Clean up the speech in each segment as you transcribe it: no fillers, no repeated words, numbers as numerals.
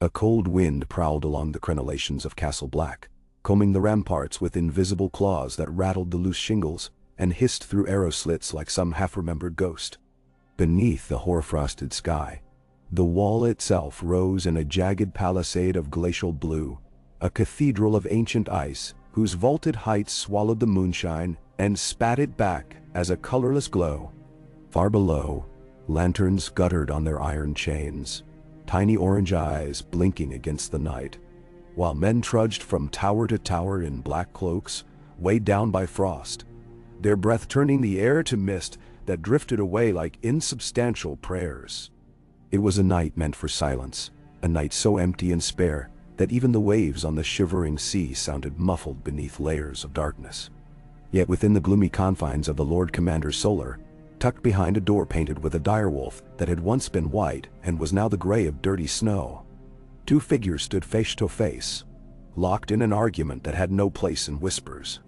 A cold wind prowled along the crenellations of Castle Black, combing the ramparts with invisible claws that rattled the loose shingles and hissed through arrow slits like some half-remembered ghost. Beneath the hoar-frosted sky, the wall itself rose in a jagged palisade of glacial blue, a cathedral of ancient ice whose vaulted heights swallowed the moonshine and spat it back as a colorless glow. Far below, lanterns guttered on their iron chains, tiny orange eyes blinking against the night, while men trudged from tower to tower in black cloaks, weighed down by frost, their breath turning the air to mist that drifted away like insubstantial prayers. It was a night meant for silence, a night so empty and spare that even the waves on the shivering sea sounded muffled beneath layers of darkness. Yet within the gloomy confines of the Lord Commander's solar, tucked behind a door painted with a direwolf that had once been white and was now the gray of dirty snow, two figures stood face to face, locked in an argument that had no place in whispers.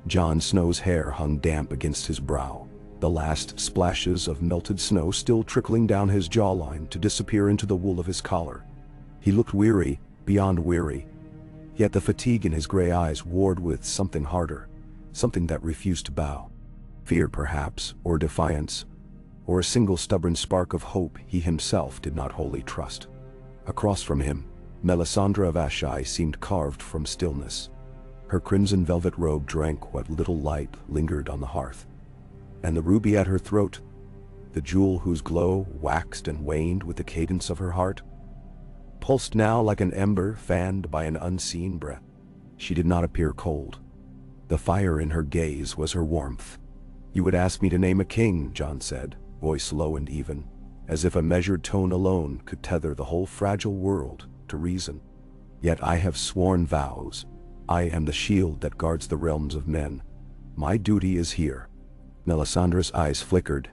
Jon Snow's hair hung damp against his brow, the last splashes of melted snow still trickling down his jawline to disappear into the wool of his collar. He looked weary, beyond weary, yet the fatigue in his gray eyes warred with something harder, something that refused to bow. Fear perhaps, or defiance, or a single stubborn spark of hope he himself did not wholly trust. Across from him, Melisandre of Ashai seemed carved from stillness. Her crimson velvet robe drank what little light lingered on the hearth, and the ruby at her throat, the jewel whose glow waxed and waned with the cadence of her heart, pulsed now like an ember fanned by an unseen breath. She did not appear cold. The fire in her gaze was her warmth. "You would ask me to name a king," Jon said, voice low and even, as if a measured tone alone could tether the whole fragile world to reason. "Yet I have sworn vows. I am the shield that guards the realms of men. My duty is here." Melisandre's eyes flickered,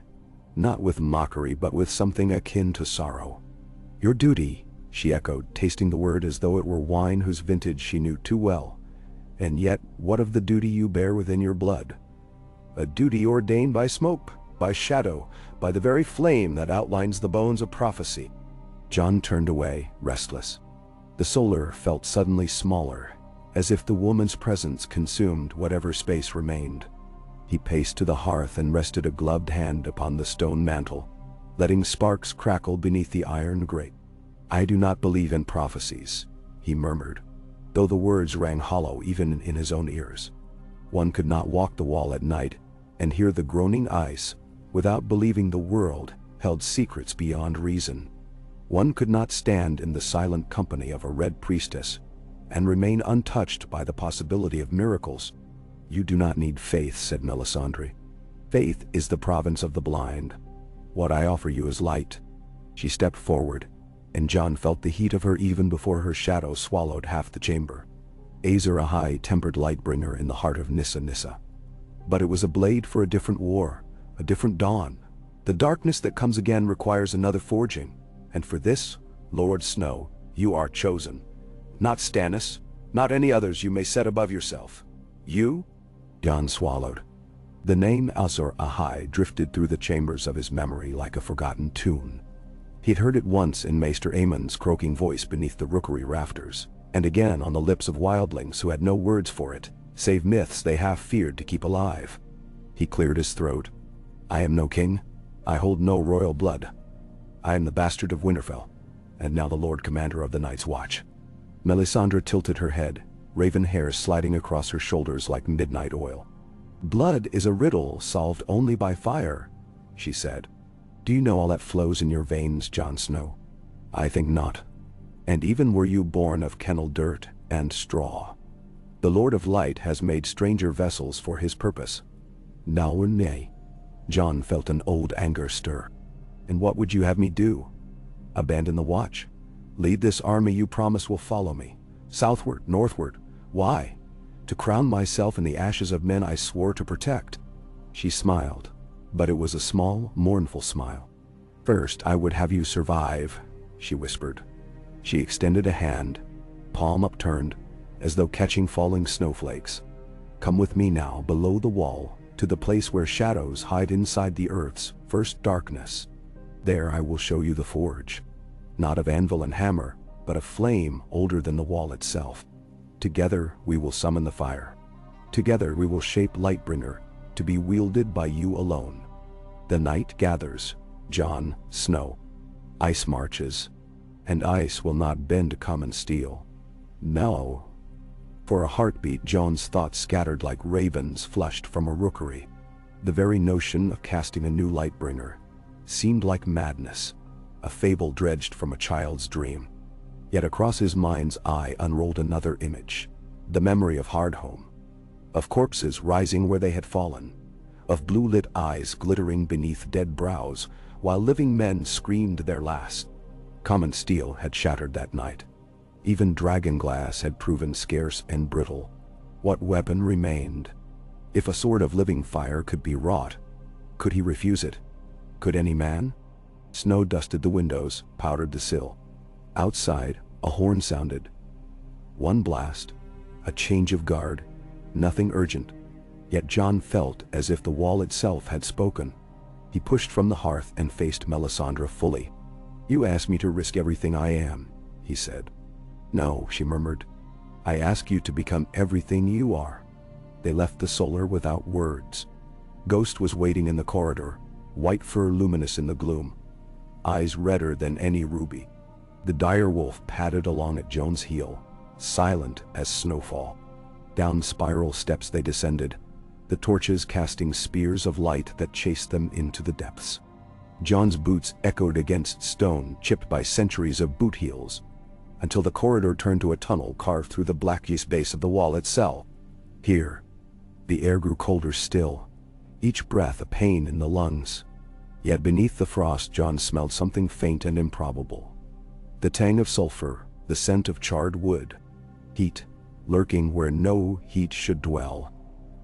not with mockery but with something akin to sorrow. "Your duty," she echoed, tasting the word as though it were wine whose vintage she knew too well. "And yet, what of the duty you bear within your blood? A duty ordained by smoke, by shadow, by the very flame that outlines the bones of prophecy." Jon turned away, restless. The solar felt suddenly smaller, as if the woman's presence consumed whatever space remained. He paced to the hearth and rested a gloved hand upon the stone mantel, letting sparks crackle beneath the iron grate. "I do not believe in prophecies," he murmured, though the words rang hollow even in his own ears. One could not walk the wall at night and hear the groaning ice without believing the world held secrets beyond reason. One could not stand in the silent company of a red priestess and remain untouched by the possibility of miracles. "You do not need faith," said Melisandre. "Faith is the province of the blind. What I offer you is light." She stepped forward, and Jon felt the heat of her even before her shadow swallowed half the chamber. Azor Ahai tempered Lightbringer in the heart of Nissa. But it was a blade for a different war, a different dawn. The darkness that comes again requires another forging, and for this, Lord Snow, you are chosen. Not Stannis, not any others you may set above yourself. You? Jon swallowed. The name Azor Ahai drifted through the chambers of his memory like a forgotten tune. He'd heard it once in Maester Aemon's croaking voice beneath the rookery rafters, and again on the lips of wildlings who had no words for it, save myths they half feared to keep alive. He cleared his throat. "I am no king. I hold no royal blood. I am the bastard of Winterfell, and now the Lord Commander of the Night's Watch." Melisandre tilted her head, raven hair sliding across her shoulders like midnight oil. "Blood is a riddle solved only by fire," she said. "Do you know all that flows in your veins, Jon Snow? I think not. And even were you born of kennel dirt and straw, the Lord of Light has made stranger vessels for his purpose. Now or nay." Jon felt an old anger stir. "And what would you have me do? Abandon the watch? Lead this army you promise will follow me? Southward, northward? Why? To crown myself in the ashes of men I swore to protect." She smiled, but it was a small, mournful smile. "First, I would have you survive," she whispered. She extended a hand, palm upturned, as though catching falling snowflakes. "Come with me now below the wall, to the place where shadows hide inside the earth's first darkness. There I will show you the forge. Not of anvil and hammer, but a flame older than the wall itself. Together we will summon the fire. Together we will shape Lightbringer, to be wielded by you alone. The night gathers, Jon Snow. Ice marches, and ice will not bend to common steel. No. For a heartbeat, Jon's thoughts scattered like ravens flushed from a rookery. The very notion of casting a new Lightbringer seemed like madness, a fable dredged from a child's dream. Yet across his mind's eye unrolled another image, the memory of Hardhome, of corpses rising where they had fallen, of blue-lit eyes glittering beneath dead brows, while living men screamed their last. Common steel had shattered that night. Even dragon glass had proven scarce and brittle. What weapon remained? If a sword of living fire could be wrought, could he refuse it? Could any man? Snow dusted the windows, powdered the sill. Outside, a horn sounded. One blast, a change of guard, nothing urgent. Yet Jon felt as if the wall itself had spoken. He pushed from the hearth and faced Melisandre fully. "You asked me to risk everything I am," he said. "No," she murmured. "I ask you to become everything you are." They left the solar without words. Ghost was waiting in the corridor, white fur luminous in the gloom, eyes redder than any ruby. The dire wolf padded along at Jon's heel, silent as snowfall. Down spiral steps they descended, the torches casting spears of light that chased them into the depths. Jon's boots echoed against stone chipped by centuries of boot heels, until the corridor turned to a tunnel carved through the blackish base of the wall itself. Here, the air grew colder still, each breath a pain in the lungs. Yet beneath the frost Jon smelled something faint and improbable. The tang of sulfur, the scent of charred wood. Heat, lurking where no heat should dwell.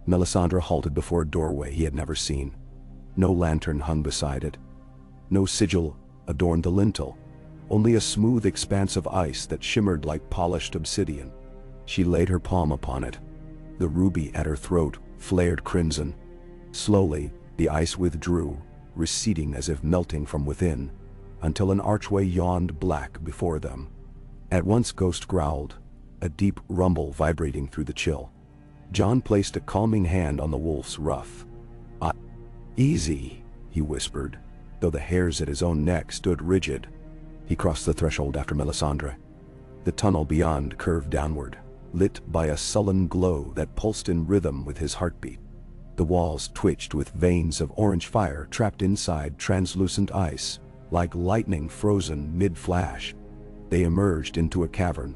Melisandre halted before a doorway he had never seen. No lantern hung beside it. No sigil adorned the lintel. Only a smooth expanse of ice that shimmered like polished obsidian. She laid her palm upon it. The ruby at her throat flared crimson. Slowly, the ice withdrew, receding as if melting from within, until an archway yawned black before them. At once Ghost growled, a deep rumble vibrating through the chill. Jon placed a calming hand on the wolf's ruff. "Easy," he whispered, though the hairs at his own neck stood rigid. He crossed the threshold after Melisandre. The tunnel beyond curved downward, lit by a sullen glow that pulsed in rhythm with his heartbeat. The walls twitched with veins of orange fire trapped inside translucent ice, like lightning frozen mid-flash. They emerged into a cavern,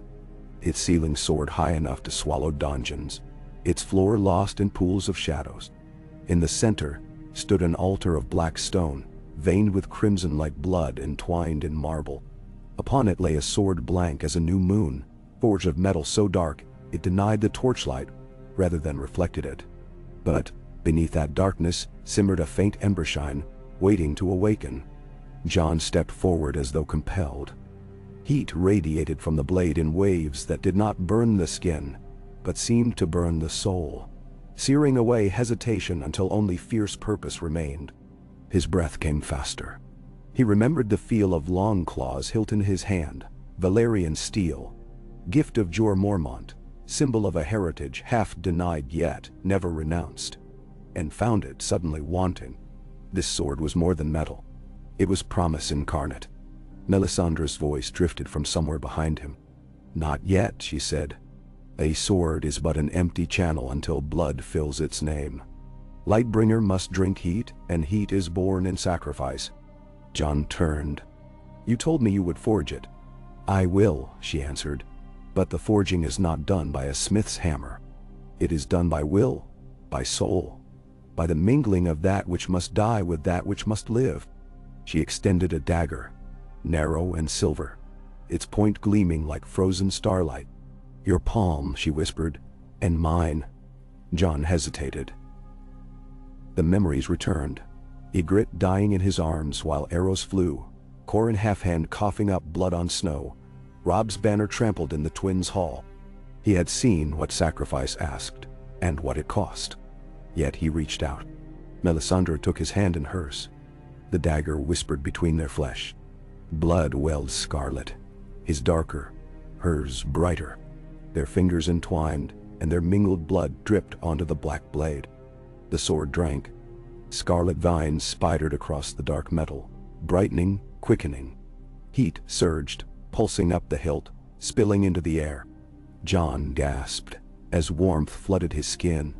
its ceiling soared high enough to swallow dungeons, its floor lost in pools of shadows. In the center stood an altar of black stone, veined with crimson like blood entwined in marble. Upon it lay a sword blank as a new moon, forged of metal so dark it denied the torchlight rather than reflected it. But beneath that darkness simmered a faint embershine, waiting to awaken. Jon stepped forward as though compelled. Heat radiated from the blade in waves that did not burn the skin, but seemed to burn the soul, searing away hesitation until only fierce purpose remained. His breath came faster. He remembered the feel of Longclaw's hilt in his hand, Valyrian steel, gift of Jor Mormont, symbol of a heritage half denied yet never renounced, and found it suddenly wanting. This sword was more than metal. It was promise incarnate. Melisandre's voice drifted from somewhere behind him. "Not yet," she said. "A sword is but an empty channel until blood fills its name. Lightbringer must drink heat, and heat is born in sacrifice." Jon turned. "You told me you would forge it." "I will," she answered. "But the forging is not done by a smith's hammer. It is done by will, by soul, by the mingling of that which must die with that which must live." She extended a dagger, narrow and silver, its point gleaming like frozen starlight. "Your palm," she whispered, "and mine." Jon hesitated. The memories returned. Ygritte dying in his arms while arrows flew, Corin Halfhand coughing up blood on snow, Robb's banner trampled in the twins' hall. He had seen what sacrifice asked, and what it cost. Yet he reached out. Melisandre took his hand in hers. The dagger whispered between their flesh. Blood welled scarlet, his darker, hers brighter. Their fingers entwined, and their mingled blood dripped onto the black blade. The sword drank. Scarlet vines spidered across the dark metal, brightening, quickening. Heat surged, pulsing up the hilt, spilling into the air. John gasped as warmth flooded his skin,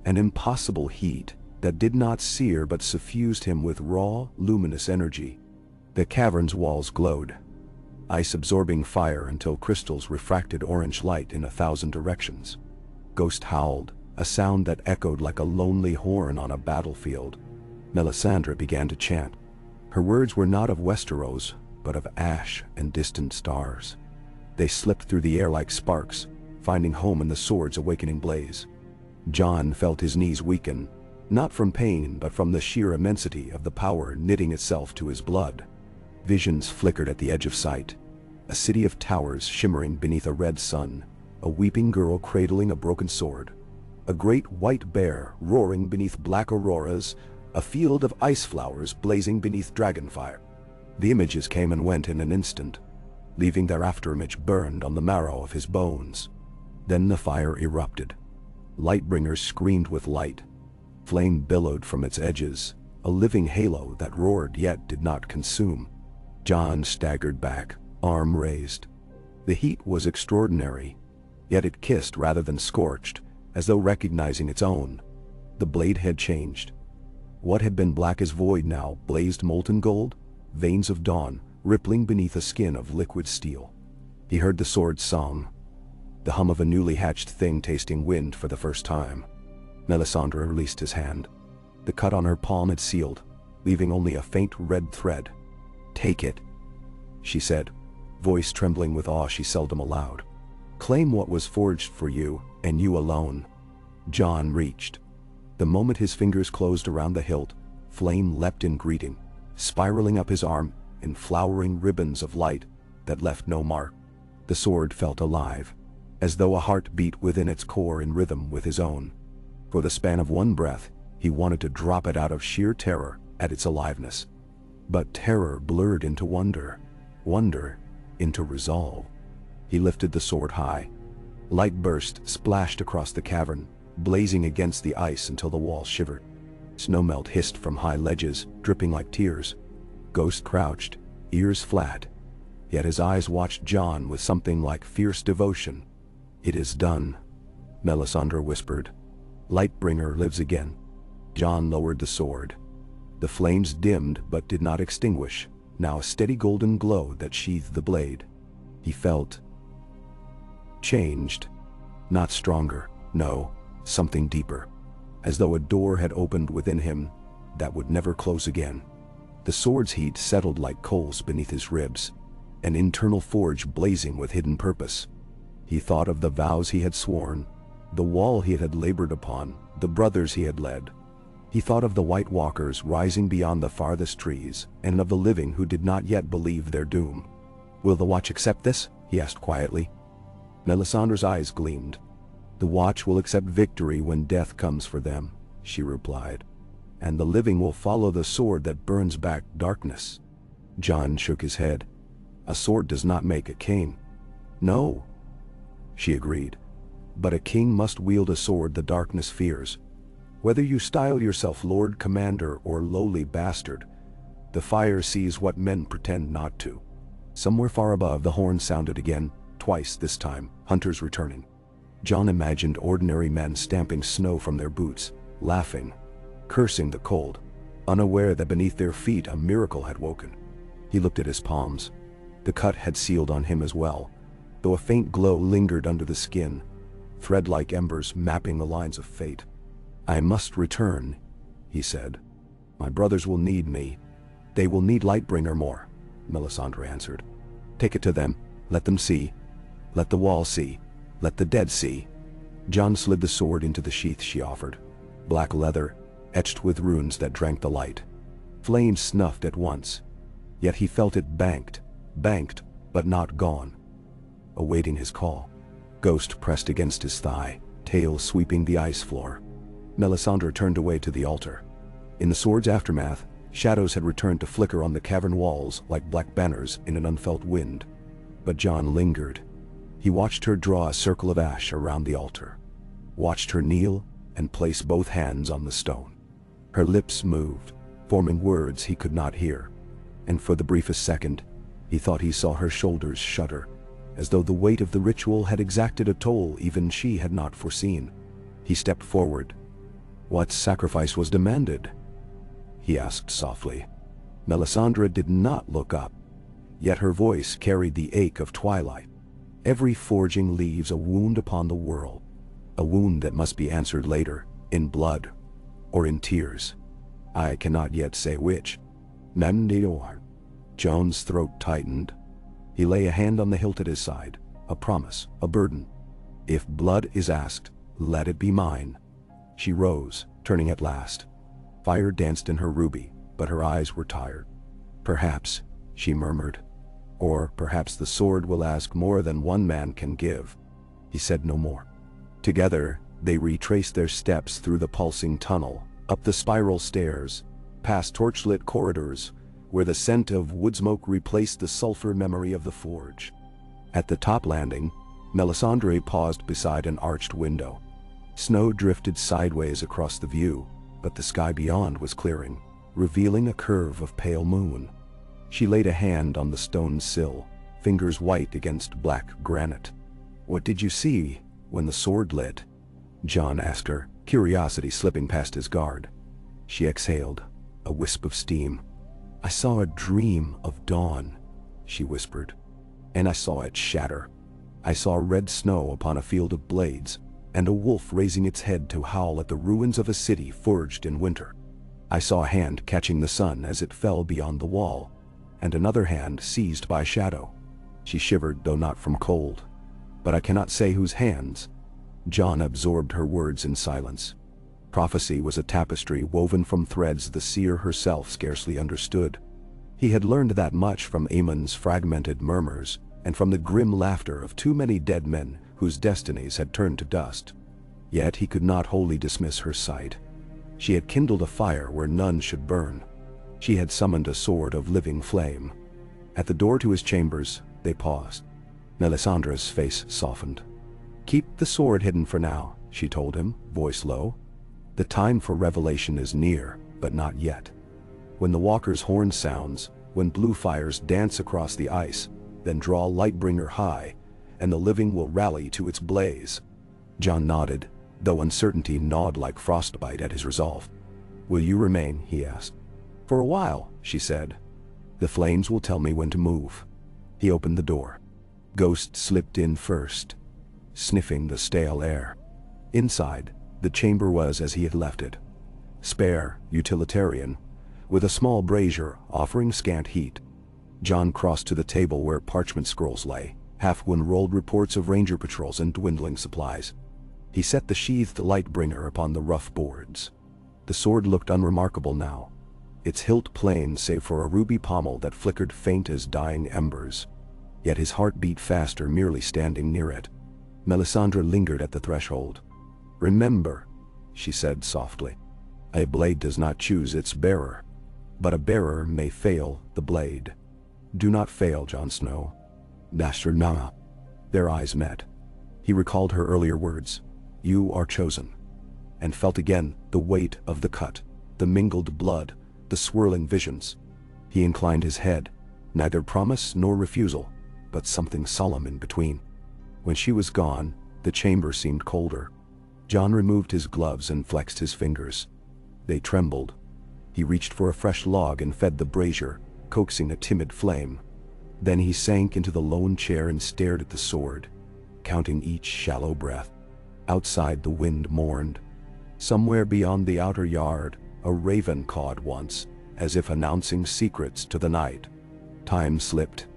an impossible heat that did not sear but suffused him with raw, luminous energy. The cavern's walls glowed, ice-absorbing fire until crystals refracted orange light in 1,000 directions. Ghost howled, a sound that echoed like a lonely horn on a battlefield. Melisandre began to chant. Her words were not of Westeros, but of ash and distant stars. They slipped through the air like sparks, finding home in the sword's awakening blaze. John felt his knees weaken, not from pain but from the sheer immensity of the power knitting itself to his blood. Visions flickered at the edge of sight. A city of towers shimmering beneath a red sun, a weeping girl cradling a broken sword, a great white bear roaring beneath black auroras, a field of ice flowers blazing beneath dragonfire. The images came and went in an instant, leaving their afterimage burned on the marrow of his bones. Then the fire erupted. Lightbringer screamed with light. Flame billowed from its edges, a living halo that roared yet did not consume. John staggered back, arm raised. The heat was extraordinary, yet it kissed rather than scorched, as though recognizing its own. The blade had changed. What had been black as void now blazed molten gold, veins of dawn rippling beneath a skin of liquid steel. He heard the sword's song, the hum of a newly hatched thing tasting wind for the first time. Melisandre released his hand. The cut on her palm had sealed, leaving only a faint red thread. "Take it," she said, voice trembling with awe she seldom allowed. "Claim what was forged for you, and you alone." John reached. The moment his fingers closed around the hilt, flame leapt in greeting, spiraling up his arm in flowering ribbons of light that left no mark. The sword felt alive, as though a heart beat within its core in rhythm with his own. For the span of one breath, he wanted to drop it out of sheer terror at its aliveness. But terror blurred into wonder, wonder into resolve. He lifted the sword high. Light burst splashed across the cavern, blazing against the ice until the walls shivered. Snowmelt hissed from high ledges, dripping like tears. Ghost crouched, ears flat, yet his eyes watched John with something like fierce devotion. "It is done," Melisandre whispered. "Lightbringer lives again." John lowered the sword. The flames dimmed but did not extinguish, now a steady golden glow that sheathed the blade. He felt changed. Not stronger, no, something deeper. As though a door had opened within him that would never close again. The sword's heat settled like coals beneath his ribs, an internal forge blazing with hidden purpose. He thought of the vows he had sworn, the wall he had labored upon, the brothers he had led. He thought of the White Walkers rising beyond the farthest trees, and of the living who did not yet believe their doom. "Will the Watch accept this?" he asked quietly. Melisandre's eyes gleamed. "The Watch will accept victory when death comes for them," she replied. "And the living will follow the sword that burns back darkness." John shook his head. "A sword does not make a king." "No," she agreed. "But a king must wield a sword the darkness fears. Whether you style yourself Lord Commander or lowly bastard, the fire sees what men pretend not to." Somewhere far above, the horn sounded again, twice this time, hunters returning. John imagined ordinary men stamping snow from their boots, laughing, cursing the cold, unaware that beneath their feet a miracle had woken. He looked at his palms. The cut had sealed on him as well, though a faint glow lingered under the skin, thread-like embers mapping the lines of fate. "I must return," he said. "My brothers will need me. They will need Lightbringer more," Melisandre answered. "Take it to them. Let them see. Let the wall see. Let the dead see." John slid the sword into the sheath she offered. Black leather, etched with runes that drank the light. Flames snuffed at once, yet he felt it banked, but not gone, awaiting his call. Ghost pressed against his thigh, tail sweeping the ice floor. Melisandre turned away to the altar. In the sword's aftermath, shadows had returned to flicker on the cavern walls like black banners in an unfelt wind. But John lingered. He watched her draw a circle of ash around the altar, watched her kneel and place both hands on the stone. Her lips moved, forming words he could not hear, and for the briefest second, he thought he saw her shoulders shudder, as though the weight of the ritual had exacted a toll even she had not foreseen. He stepped forward. "What sacrifice was demanded?" he asked softly. Melisandre did not look up, yet her voice carried the ache of twilight. Every forging leaves a wound upon the world, a wound that must be answered later, in blood or in tears. I cannot yet say which. Nandior. Joan's throat tightened. He lay a hand on the hilt at his side, a promise, a burden. "If blood is asked, let it be mine." She rose, turning at last. Fire danced in her ruby, but her eyes were tired. "Perhaps," she murmured. "Or perhaps the sword will ask more than one man can give." He said no more. Together, they retraced their steps through the pulsing tunnel, up the spiral stairs, past torchlit corridors, where the scent of wood smoke replaced the sulfur memory of the forge. At the top landing, Melisandre paused beside an arched window. Snow drifted sideways across the view, but the sky beyond was clearing, revealing a curve of pale moon. She laid a hand on the stone sill, fingers white against black granite. "What did you see when the sword lit?" Jon asked her, curiosity slipping past his guard. She exhaled, a wisp of steam. "I saw a dream of dawn," she whispered, "and I saw it shatter. I saw red snow upon a field of blades, and a wolf raising its head to howl at the ruins of a city forged in winter. I saw a hand catching the sun as it fell beyond the wall, and another hand seized by shadow." She shivered, though not from cold. "But I cannot say whose hands." Jon absorbed her words in silence. Prophecy was a tapestry woven from threads the seer herself scarcely understood. He had learned that much from Aemon's fragmented murmurs, and from the grim laughter of too many dead men whose destinies had turned to dust. Yet he could not wholly dismiss her sight. She had kindled a fire where none should burn. She had summoned a sword of living flame. At the door to his chambers, they paused. Melisandre's face softened. "Keep the sword hidden for now," she told him, voice low. "The time for revelation is near, but not yet. When the walker's horn sounds, when blue fires dance across the ice, then draw Lightbringer high, and the living will rally to its blaze." Jon nodded, though uncertainty gnawed like frostbite at his resolve. "Will you remain?" he asked. "For a while," she said. "The flames will tell me when to move." He opened the door. Ghost slipped in first, sniffing the stale air. Inside, the chamber was as he had left it. Spare, utilitarian, with a small brazier offering scant heat. Jon crossed to the table where parchment scrolls lay, half-unrolled reports of ranger patrols and dwindling supplies. He set the sheathed Lightbringer upon the rough boards. The sword looked unremarkable now, its hilt plain save for a ruby pommel that flickered faint as dying embers. Yet his heart beat faster merely standing near it. Melisandre lingered at the threshold. "Remember," she said softly, "a blade does not choose its bearer, but a bearer may fail the blade. Do not fail, Jon Snow." Dasher. Their eyes met. He recalled her earlier words, "You are chosen," and felt again the weight of the cut, the mingled blood, the swirling visions. He inclined his head, neither promise nor refusal, but something solemn in between. When she was gone, the chamber seemed colder. Jon removed his gloves and flexed his fingers. They trembled. He reached for a fresh log and fed the brazier, coaxing a timid flame. Then he sank into the lone chair and stared at the sword, counting each shallow breath. Outside the wind mourned. Somewhere beyond the outer yard, a raven cawed once, as if announcing secrets to the night. Time slipped.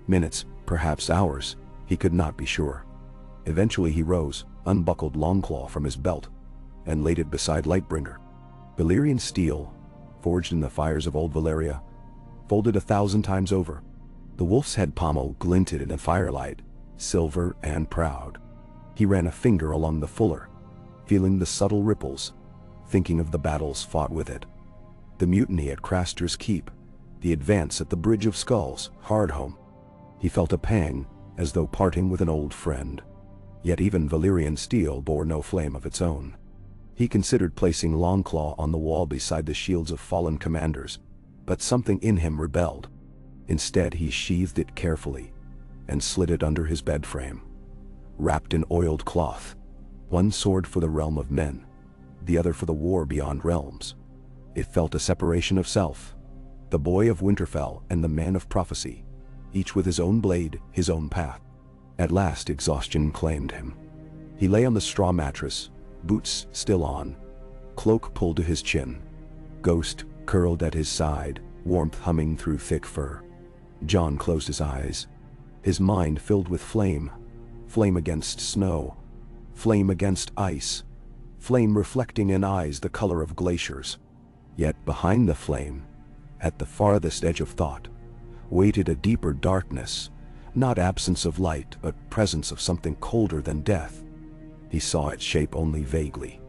Minutes, perhaps hours, he could not be sure. Eventually he rose, unbuckled Longclaw from his belt, and laid it beside Lightbringer. Valyrian steel, forged in the fires of old Valyria, folded 1,000 times over. The wolf's head pommel glinted in the firelight, silver and proud. He ran a finger along the fuller, feeling the subtle ripples, thinking of the battles fought with it. The mutiny at Craster's Keep, the advance at the Bridge of Skulls, Hardhome. He felt a pang, as though parting with an old friend. Yet even Valyrian steel bore no flame of its own. He considered placing Longclaw on the wall beside the shields of fallen commanders, but something in him rebelled. Instead, he sheathed it carefully and slid it under his bed frame. Wrapped in oiled cloth, one sword for the realm of men, the other for the war beyond realms. It felt a separation of self, the boy of Winterfell and the man of prophecy, each with his own blade, his own path. At last exhaustion claimed him. He lay on the straw mattress, boots still on, cloak pulled to his chin, ghost curled at his side, warmth humming through thick fur. Jon closed his eyes, his mind filled with flame, flame against snow, flame against ice, flame reflecting in eyes the color of glaciers. Yet behind the flame, at the farthest edge of thought, waited a deeper darkness, not absence of light, but presence of something colder than death. He saw its shape only vaguely.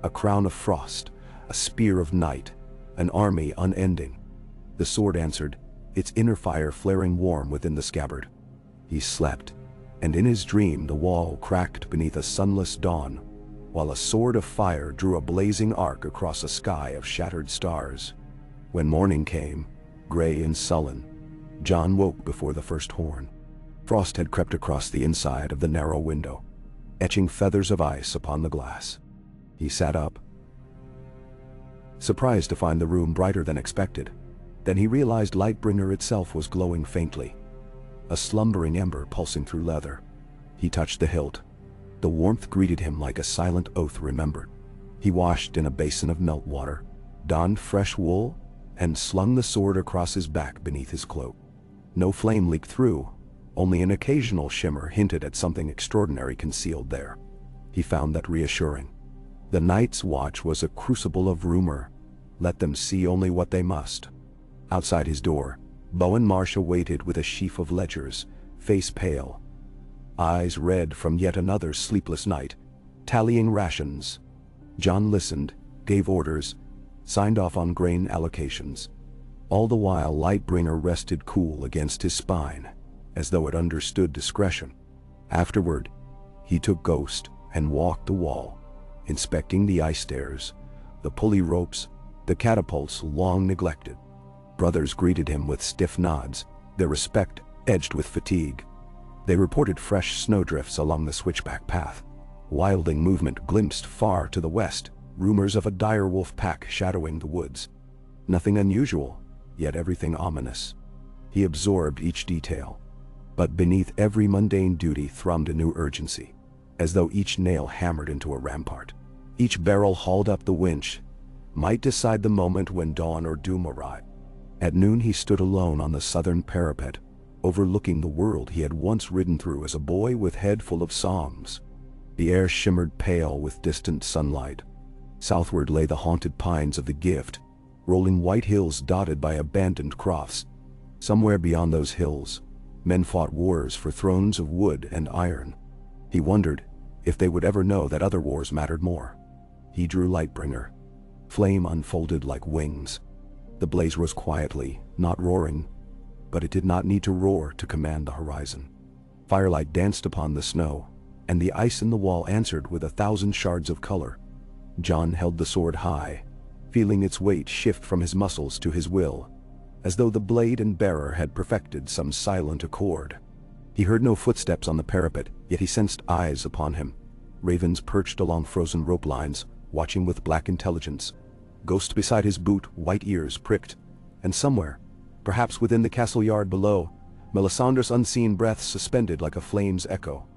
A crown of frost, a spear of night, an army unending. The sword answered, its inner fire flaring warm within the scabbard. He slept, and in his dream the wall cracked beneath a sunless dawn, while a sword of fire drew a blazing arc across a sky of shattered stars. When morning came, gray and sullen, Jon woke before the first horn. Frost had crept across the inside of the narrow window, etching feathers of ice upon the glass. He sat up, surprised to find the room brighter than expected. Then he realized Lightbringer itself was glowing faintly, a slumbering ember pulsing through leather. He touched the hilt. The warmth greeted him like a silent oath remembered. He washed in a basin of melt water, donned fresh wool, and slung the sword across his back beneath his cloak. No flame leaked through, only an occasional shimmer hinted at something extraordinary concealed there. He found that reassuring. The Night's Watch was a crucible of rumor. Let them see only what they must. Outside his door, Bowen Marsh waited with a sheaf of ledgers, face pale, eyes red from yet another sleepless night, tallying rations. Jon listened, gave orders, signed off on grain allocations. All the while Lightbringer rested cool against his spine, as though it understood discretion. Afterward, he took Ghost and walked the wall, inspecting the ice stairs, the pulley ropes, the catapults long neglected. Brothers greeted him with stiff nods, their respect edged with fatigue. They reported fresh snowdrifts along the switchback path. Wilding movement glimpsed far to the west, rumors of a dire wolf pack shadowing the woods. Nothing unusual, yet everything ominous. He absorbed each detail. But beneath every mundane duty thrummed a new urgency, as though each nail hammered into a rampart, each barrel hauled up the winch, might decide the moment when dawn or doom arrived. At noon he stood alone on the southern parapet, overlooking the world he had once ridden through as a boy with head full of songs. The air shimmered pale with distant sunlight. Southward lay the haunted pines of the Gift, rolling white hills dotted by abandoned crofts. Somewhere beyond those hills, men fought wars for thrones of wood and iron. He wondered if they would ever know that other wars mattered more. He drew Lightbringer. Flame unfolded like wings. The blaze rose quietly, not roaring, but it did not need to roar to command the horizon. Firelight danced upon the snow, and the ice in the wall answered with 1,000 shards of color. Jon held the sword high, feeling its weight shift from his muscles to his will, as though the blade and bearer had perfected some silent accord. He heard no footsteps on the parapet, yet he sensed eyes upon him. Ravens perched along frozen rope lines, watching with black intelligence. Ghost beside his boot, white ears pricked, and somewhere, perhaps within the castle yard below, Melisandre's unseen breath suspended like a flame's echo.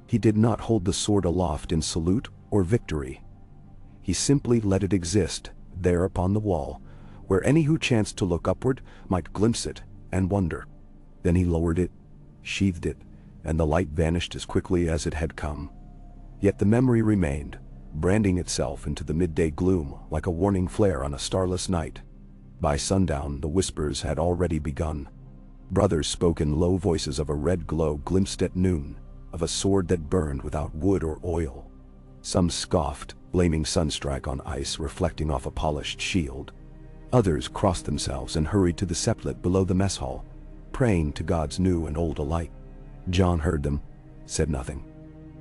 He did not hold the sword aloft in salute or victory. He simply let it exist, there upon the wall, where any who chanced to look upward might glimpse it and wonder. Then he lowered it, sheathed it, and the light vanished as quickly as it had come. Yet the memory remained, branding itself into the midday gloom like a warning flare on a starless night. By sundown the whispers had already begun. Brothers spoke in low voices of a red glow glimpsed at noon, of a sword that burned without wood or oil. Some scoffed, blaming sunstrike on ice reflecting off a polished shield. Others crossed themselves and hurried to the seplet below the mess hall, praying to gods new and old alike. John heard them, said nothing.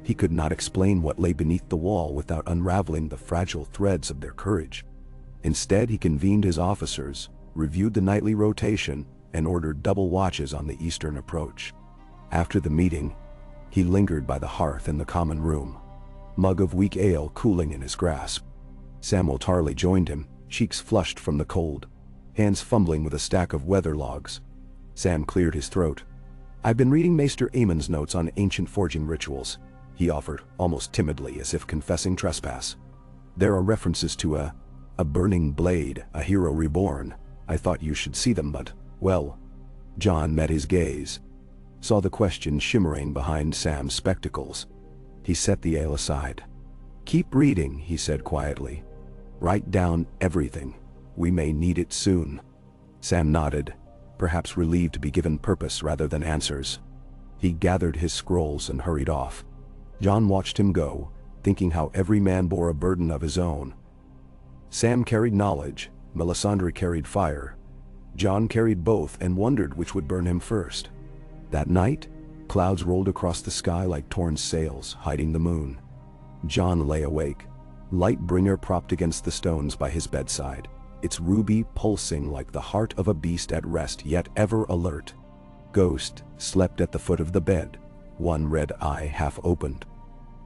He could not explain what lay beneath the wall without unraveling the fragile threads of their courage. Instead, he convened his officers, reviewed the nightly rotation, and ordered double watches on the eastern approach. After the meeting, he lingered by the hearth in the common room, mug of weak ale cooling in his grasp. Samuel Tarley joined him, cheeks flushed from the cold, hands fumbling with a stack of weather logs. Sam cleared his throat. "I've been reading Maester Aemon's notes on ancient forging rituals," he offered, almost timidly, as if confessing trespass. "There are references to a burning blade, a hero reborn. I thought you should see them, but, well." John met his gaze, saw the question shimmering behind Sam's spectacles. He set the ale aside. "Keep reading," he said quietly. "Write down everything. We may need it soon." Sam nodded, perhaps relieved to be given purpose rather than answers. He gathered his scrolls and hurried off. John watched him go, thinking how every man bore a burden of his own. Sam carried knowledge, Melisandre carried fire. John carried both and wondered which would burn him first. That night, clouds rolled across the sky like torn sails, hiding the moon. John lay awake, Lightbringer propped against the stones by his bedside, its ruby pulsing like the heart of a beast at rest yet ever alert. Ghost slept at the foot of the bed, one red eye half opened.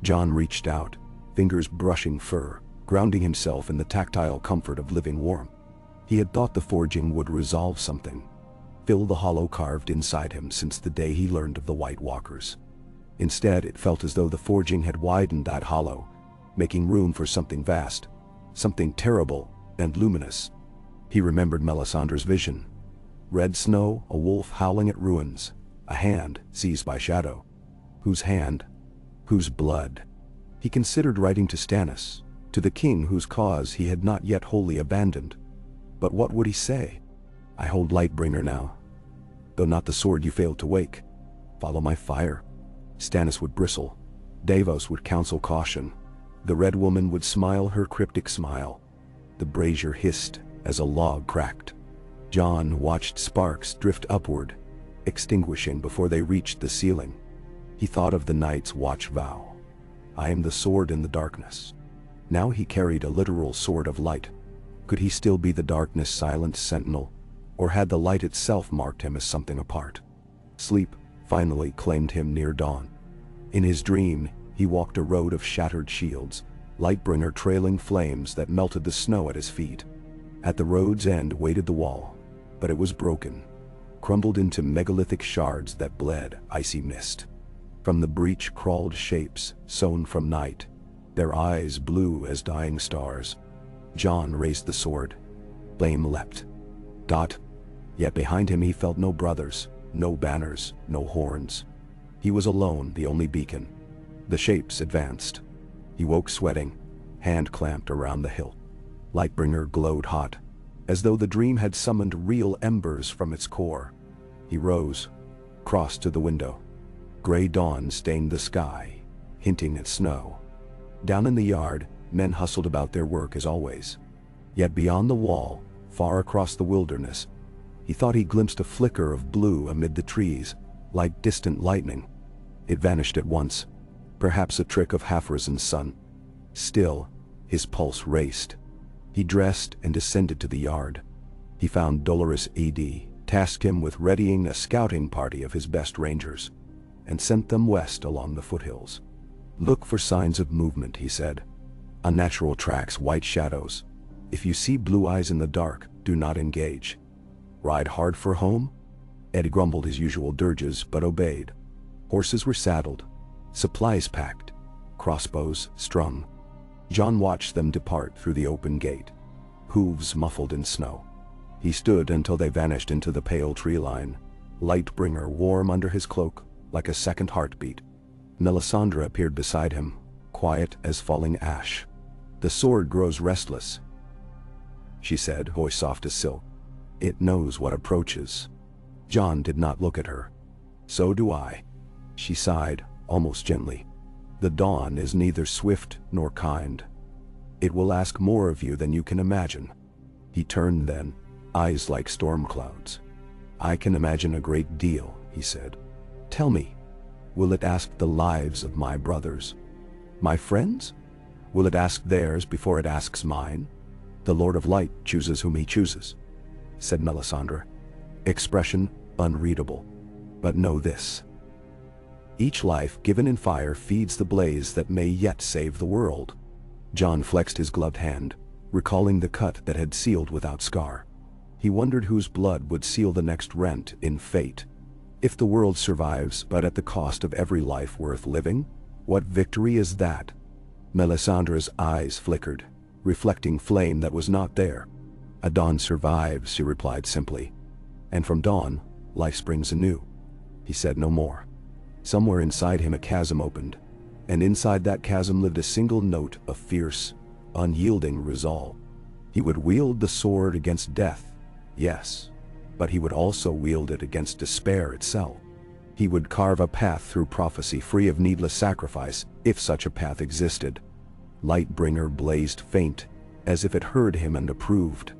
John reached out, fingers brushing fur, grounding himself in the tactile comfort of living warmth. He had thought the forging would resolve something, fill the hollow carved inside him since the day he learned of the White Walkers. Instead, it felt as though the forging had widened that hollow, making room for something vast, something terrible and luminous. He remembered Melisandre's vision. Red snow, a wolf howling at ruins, a hand seized by shadow. Whose hand? Whose blood? He considered writing to Stannis, to the king whose cause he had not yet wholly abandoned. But what would he say? "I hold Lightbringer now, though not the sword you failed to wake. Follow my fire." Stannis would bristle. Davos would counsel caution. The Red Woman would smile her cryptic smile. The brazier hissed as a log cracked. John watched sparks drift upward, extinguishing before they reached the ceiling. He thought of the Night's Watch vow. "I am the sword in the darkness." Now he carried a literal sword of light. Could he still be the darkness' silent sentinel, or had the light itself marked him as something apart? Sleep finally claimed him near dawn. In his dream, he walked a road of shattered shields, Lightbringer trailing flames that melted the snow at his feet. At the road's end waited the wall, but it was broken, crumbled into megalithic shards that bled icy mist. From the breach crawled shapes, sewn from night, their eyes blue as dying stars. John raised the sword. Flame leapt. Dot. Yet behind him he felt no brothers, no banners, no horns. He was alone, the only beacon. The shapes advanced. He woke sweating, hand clamped around the hilt. Lightbringer glowed hot, as though the dream had summoned real embers from its core. He rose, crossed to the window. Gray dawn stained the sky, hinting at snow. Down in the yard, men hustled about their work as always. Yet beyond the wall, far across the wilderness, he thought he glimpsed a flicker of blue amid the trees, like distant lightning. It vanished at once, perhaps a trick of half-risen sun. Still, his pulse raced. He dressed and descended to the yard. He found Dolorous Ed, tasked him with readying a scouting party of his best rangers, and sent them west along the foothills. "Look for signs of movement," he said. "Unnatural tracks, white shadows. If you see blue eyes in the dark, do not engage. Ride hard for home?" Ed grumbled his usual dirges, but obeyed. Horses were saddled, supplies packed, crossbows strung. John watched them depart through the open gate, hooves muffled in snow. He stood until they vanished into the pale tree line, Lightbringer warm under his cloak, like a second heartbeat. Melisandre appeared beside him, quiet as falling ash. "The sword grows restless," she said, voice soft as silk. "It knows what approaches." John did not look at her. "So do I." She sighed, almost gently. "The dawn is neither swift nor kind. It will ask more of you than you can imagine." He turned then, eyes like storm clouds. "I can imagine a great deal," he said. "Tell me." Will it ask the lives of my brothers? My friends? Will it ask theirs before it asks mine? The Lord of Light chooses whom he chooses, said Melisandre. Expression unreadable. But know this. Each life given in fire feeds the blaze that may yet save the world. Jon flexed his gloved hand, recalling the cut that had sealed without scar. He wondered whose blood would seal the next rent in fate. If the world survives, but at the cost of every life worth living, what victory is that? Melisandre's eyes flickered, reflecting flame that was not there. A dawn survives, she replied simply. And from dawn, life springs anew. He said no more. Somewhere inside him a chasm opened, and inside that chasm lived a single note of fierce, unyielding resolve. He would wield the sword against death, yes, but he would also wield it against despair itself. He would carve a path through prophecy free of needless sacrifice, if such a path existed. Lightbringer blazed faint, as if it heard him and approved.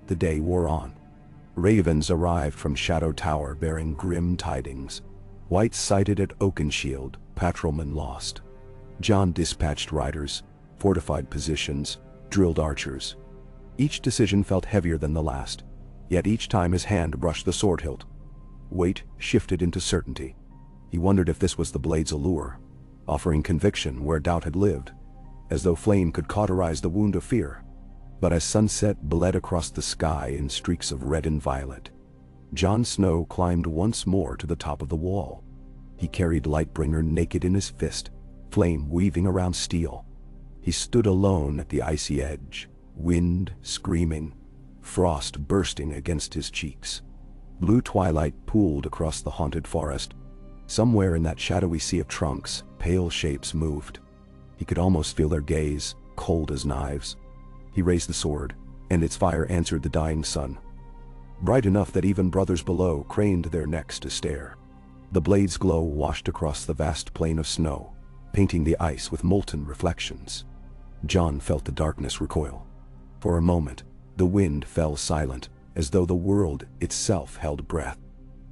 The day wore on. Ravens arrived from Shadow Tower bearing grim tidings. White sighted at Oakenshield, patrolmen lost. Jon dispatched riders, fortified positions, drilled archers. Each decision felt heavier than the last, yet each time his hand brushed the sword hilt. Weight shifted into certainty. He wondered if this was the blade's allure, offering conviction where doubt had lived, as though flame could cauterize the wound of fear. But as sunset bled across the sky in streaks of red and violet, Jon Snow climbed once more to the top of the wall. He carried Lightbringer naked in his fist, flame weaving around steel. He stood alone at the icy edge, wind screaming, frost bursting against his cheeks. Blue twilight pooled across the haunted forest. Somewhere in that shadowy sea of trunks, pale shapes moved. He could almost feel their gaze, cold as knives. He raised the sword, and its fire answered the dying sun, bright enough that even brothers below craned their necks to stare. The blade's glow washed across the vast plain of snow, painting the ice with molten reflections. Jon felt the darkness recoil. For a moment, the wind fell silent, as though the world itself held breath.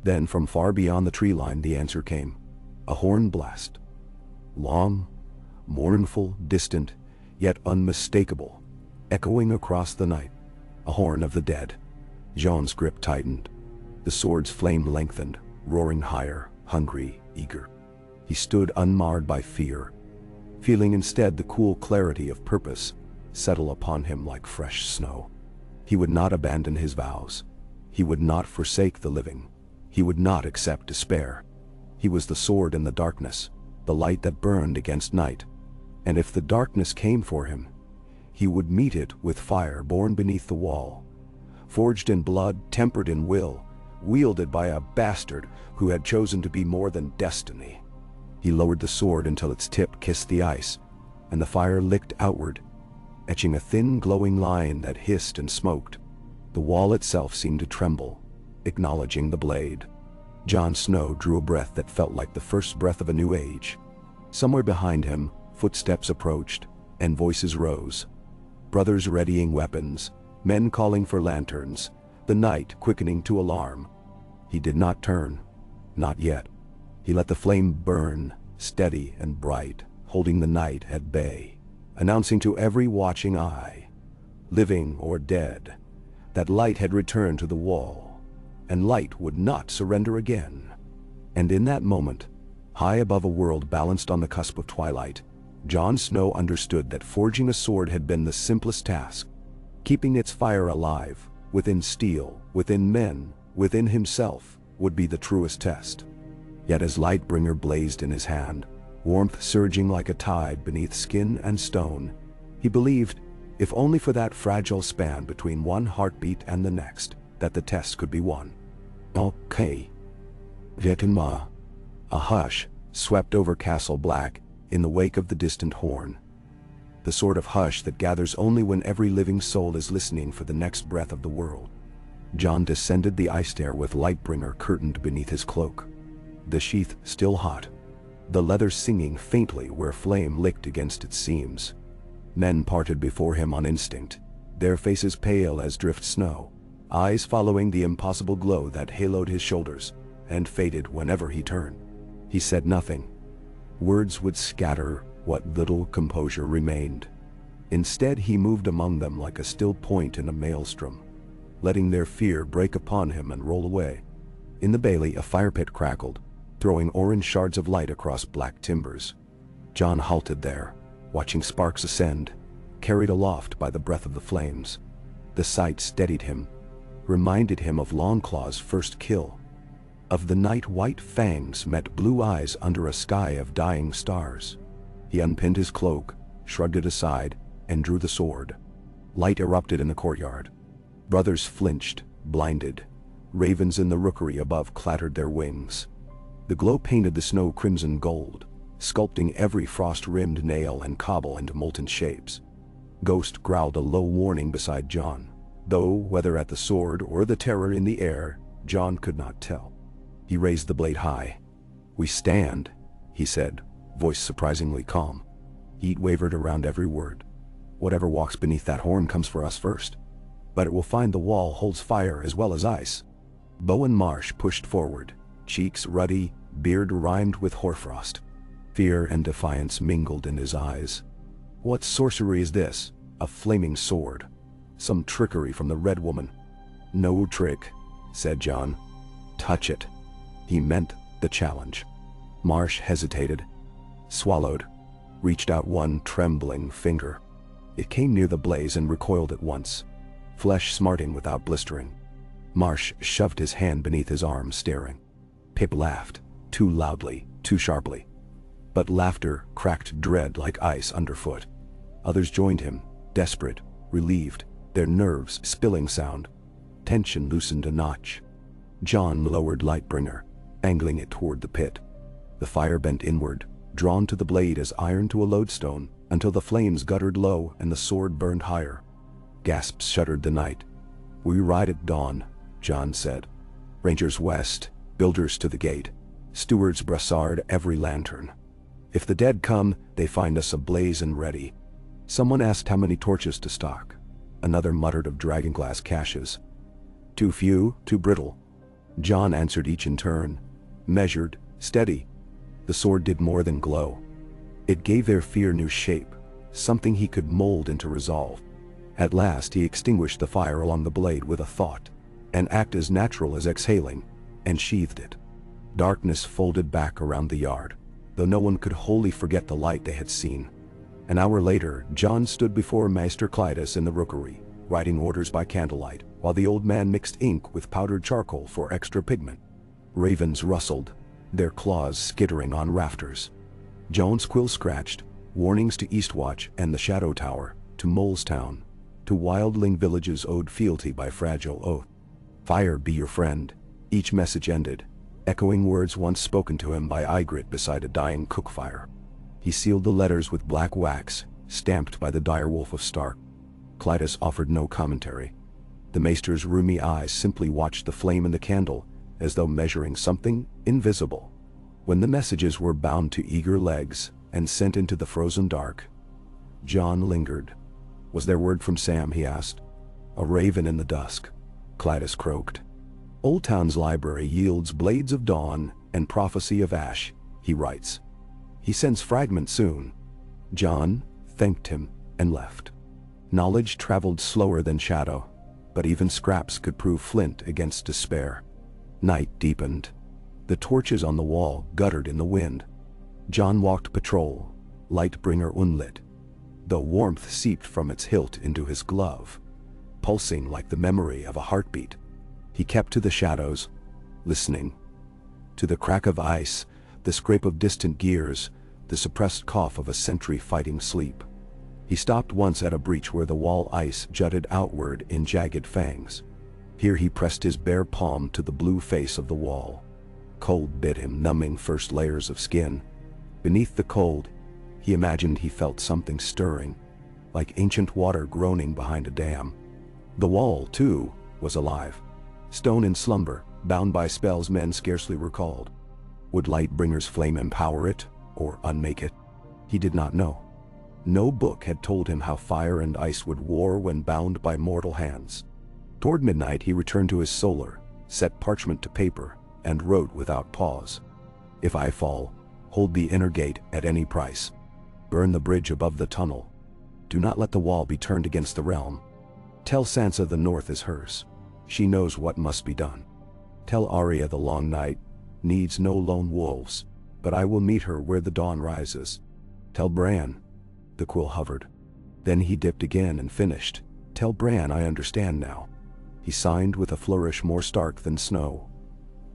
Then from far beyond the tree line the answer came, a horn blast. Long, mournful, distant, yet unmistakable, echoing across the night. A horn of the dead. Jon's grip tightened. The sword's flame lengthened, roaring higher, hungry, eager. He stood unmarred by fear, feeling instead the cool clarity of purpose settle upon him like fresh snow. He would not abandon his vows. He would not forsake the living. He would not accept despair. He was the sword in the darkness, the light that burned against night. And if the darkness came for him, he would meet it with fire born beneath the wall, forged in blood, tempered in will, wielded by a bastard who had chosen to be more than destiny. He lowered the sword until its tip kissed the ice, and the fire licked outward, etching a thin glowing line that hissed and smoked. The wall itself seemed to tremble, acknowledging the blade. Jon Snow drew a breath that felt like the first breath of a new age. Somewhere behind him, footsteps approached, and voices rose. Brothers readying weapons, men calling for lanterns, the night quickening to alarm. He did not turn, not yet. He let the flame burn, steady and bright, holding the night at bay, announcing to every watching eye, living or dead, that light had returned to the wall, and light would not surrender again. And in that moment, high above a world balanced on the cusp of twilight, Jon Snow understood that forging a sword had been the simplest task. Keeping its fire alive, within steel, within men, within himself, would be the truest test. Yet as Lightbringer blazed in his hand, warmth surging like a tide beneath skin and stone, he believed, if only for that fragile span between one heartbeat and the next, that the test could be won. Okay. Vietinma. A hush swept over Castle Black in the wake of the distant horn. The sort of hush that gathers only when every living soul is listening for the next breath of the world. Jon descended the ice stair with Lightbringer curtained beneath his cloak, the sheath still hot, the leather singing faintly where flame licked against its seams. Men parted before him on instinct, their faces pale as drift snow, eyes following the impossible glow that haloed his shoulders and faded whenever he turned. He said nothing. Words would scatter what little composure remained. Instead, he moved among them like a still point in a maelstrom, letting their fear break upon him and roll away. In the bailey, a fire pit crackled, throwing orange shards of light across black timbers. John halted there, watching sparks ascend, carried aloft by the breath of the flames. The sight steadied him, reminded him of Longclaw's first kill, of the night white fangs met blue eyes under a sky of dying stars. He unpinned his cloak, shrugged it aside, and drew the sword. Light erupted in the courtyard. Brothers flinched, blinded. Ravens in the rookery above clattered their wings. The glow painted the snow crimson gold, sculpting every frost-rimmed nail and cobble into molten shapes. Ghost growled a low warning beside John, though whether at the sword or the terror in the air, John could not tell. He raised the blade high. "We stand," he said, voice surprisingly calm. Heat wavered around every word. "Whatever walks beneath that horn comes for us first. But it will find the wall holds fire as well as ice." Bowen Marsh pushed forward, cheeks ruddy, beard rimed with hoarfrost. Fear and defiance mingled in his eyes. "What sorcery is this? A flaming sword? Some trickery from the Red Woman?" "No trick," said John. "Touch it." He meant the challenge. Marsh hesitated, swallowed, reached out one trembling finger. It came near the blaze and recoiled at once, flesh smarting without blistering. Marsh shoved his hand beneath his arm, staring. Pip laughed, too loudly, too sharply. But laughter cracked dread like ice underfoot. Others joined him, desperate, relieved, their nerves spilling sound. Tension loosened a notch. John lowered Lightbringer, angling it toward the pit. The fire bent inward, drawn to the blade as iron to a lodestone, until the flames guttered low and the sword burned higher. Gasps shuddered the night. "We ride at dawn," John said. "Rangers west, builders to the gate, stewards brassard every lantern. If the dead come, they find us ablaze and ready." Someone asked how many torches to stock. Another muttered of dragonglass caches. "Too few, too brittle." John answered each in turn, measured, steady. The sword did more than glow. It gave their fear new shape, something he could mold into resolve. At last he extinguished the fire along the blade with a thought, an act as natural as exhaling, and sheathed it. Darkness folded back around the yard, though no one could wholly forget the light they had seen. An hour later, John stood before Maester Clytus in the rookery, writing orders by candlelight, while the old man mixed ink with powdered charcoal for extra pigment. Ravens rustled, their claws skittering on rafters. Joan's quill scratched, warnings to Eastwatch and the Shadow Tower, to Molestown, to wildling villages owed fealty by fragile oath. "Fire be your friend," each message ended, echoing words once spoken to him by Ygritte beside a dying cook fire. He sealed the letters with black wax, stamped by the direwolf of Stark. Clytus offered no commentary. The maester's rheumy eyes simply watched the flame in the candle, as though measuring something invisible. When the messages were bound to eager legs and sent into the frozen dark, John lingered. "Was there word from Sam?" he asked. "A raven in the dusk," Clytus croaked. "Old Town's library yields Blades of Dawn and Prophecy of Ash," he writes. "He sends fragments soon." John thanked him and left. Knowledge traveled slower than shadow, but even scraps could prove flint against despair. Night deepened. The torches on the wall guttered in the wind. John walked patrol, Lightbringer unlit. The warmth seeped from its hilt into his glove, pulsing like the memory of a heartbeat. He kept to the shadows, listening. To the crack of ice, the scrape of distant gears, the suppressed cough of a sentry fighting sleep. He stopped once at a breach where the wall ice jutted outward in jagged fangs. Here he pressed his bare palm to the blue face of the wall. Cold bit him, numbing first layers of skin. Beneath the cold, he imagined he felt something stirring, like ancient water groaning behind a dam. The wall, too, was alive. Stone in slumber, bound by spells men scarcely recalled. Would Lightbringer's flame empower it, or unmake it? He did not know. No book had told him how fire and ice would war when bound by mortal hands. Toward midnight he returned to his solar, set parchment to paper, and wrote without pause. If I fall, hold the inner gate at any price. Burn the bridge above the tunnel. Do not let the wall be turned against the realm. Tell Sansa the north is hers. She knows what must be done. Tell Arya the long night needs no lone wolves, but I will meet her where the dawn rises. Tell Bran. The quill hovered. Then he dipped again and finished. Tell Bran I understand now. He signed with a flourish more stark than snow.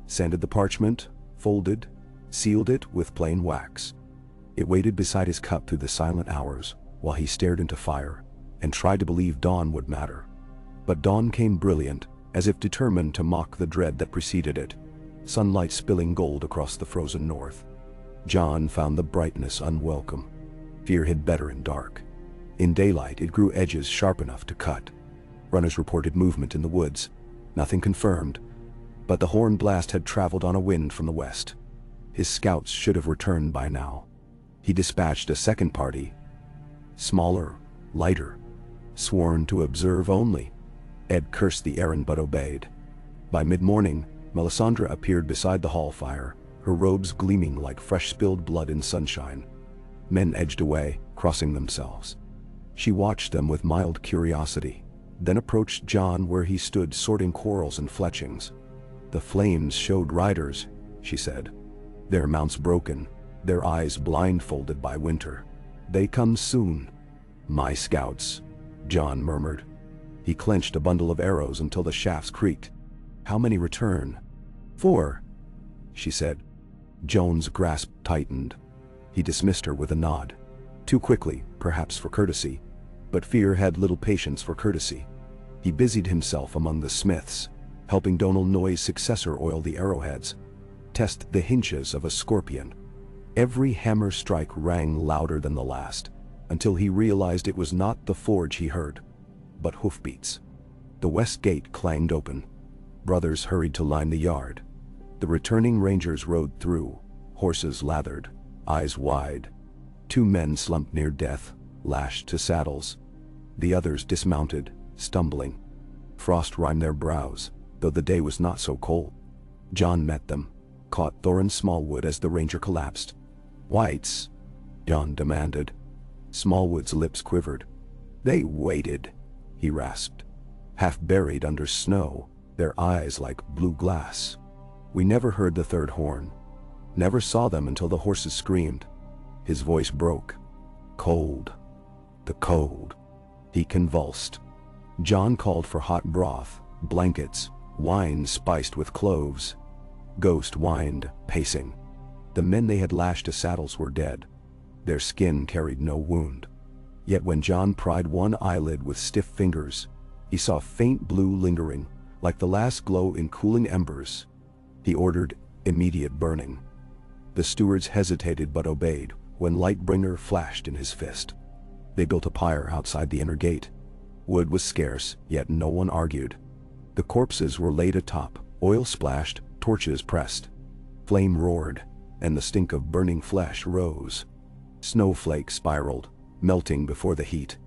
Sanded the parchment, folded, sealed it with plain wax. It waited beside his cup through the silent hours, while he stared into fire, and tried to believe dawn would matter. But dawn came brilliant, as if determined to mock the dread that preceded it, sunlight spilling gold across the frozen north. Jon found the brightness unwelcome. Fear hid better in dark. In daylight it grew edges sharp enough to cut. Runners reported movement in the woods. Nothing confirmed, but the horn blast had traveled on a wind from the west. His scouts should have returned by now. He dispatched a second party, smaller, lighter, sworn to observe only. Ed cursed the errand but obeyed. By mid-morning, Melisandre appeared beside the hall fire, her robes gleaming like fresh spilled blood in sunshine. Men edged away, crossing themselves. She watched them with mild curiosity, then approached Jon where he stood sorting quarrels and fletchings. The flames showed riders, she said. Their mounts broken, their eyes blindfolded by winter. They come soon. My scouts, Jon murmured. He clenched a bundle of arrows until the shafts creaked. How many return? 4, she said. Jon's grasp tightened. He dismissed her with a nod. Too quickly, perhaps for courtesy, but fear had little patience for courtesy. He busied himself among the smiths, helping Donal Noye's successor oil the arrowheads, test the hinges of a scorpion. Every hammer strike rang louder than the last, until he realized it was not the forge he heard, but hoofbeats. The west gate clanged open. Brothers hurried to line the yard. The returning rangers rode through, horses lathered, eyes wide. 2 men slumped near death, lashed to saddles. The others dismounted, stumbling. Frost rimed their brows, though the day was not so cold. Jon met them, caught Thorin Smallwood as the ranger collapsed. "Whites?" Jon demanded. Smallwood's lips quivered. "They waited," he rasped. Half buried under snow, their eyes like blue glass. "We never heard the third horn. Never saw them until the horses screamed." His voice broke. "Cold. The cold." He convulsed. Jon called for hot broth, blankets, wine spiced with cloves. Ghost whined, pacing. The men they had lashed to saddles were dead. Their skin carried no wound. Yet when Jon pried one eyelid with stiff fingers, he saw faint blue lingering, like the last glow in cooling embers. He ordered immediate burning. The stewards hesitated but obeyed when Lightbringer flashed in his fist. They built a pyre outside the inner gate. Wood was scarce, yet no one argued. The corpses were laid atop, oil splashed, torches pressed. Flame roared, and the stink of burning flesh rose. Snowflakes spiraled, melting before the heat.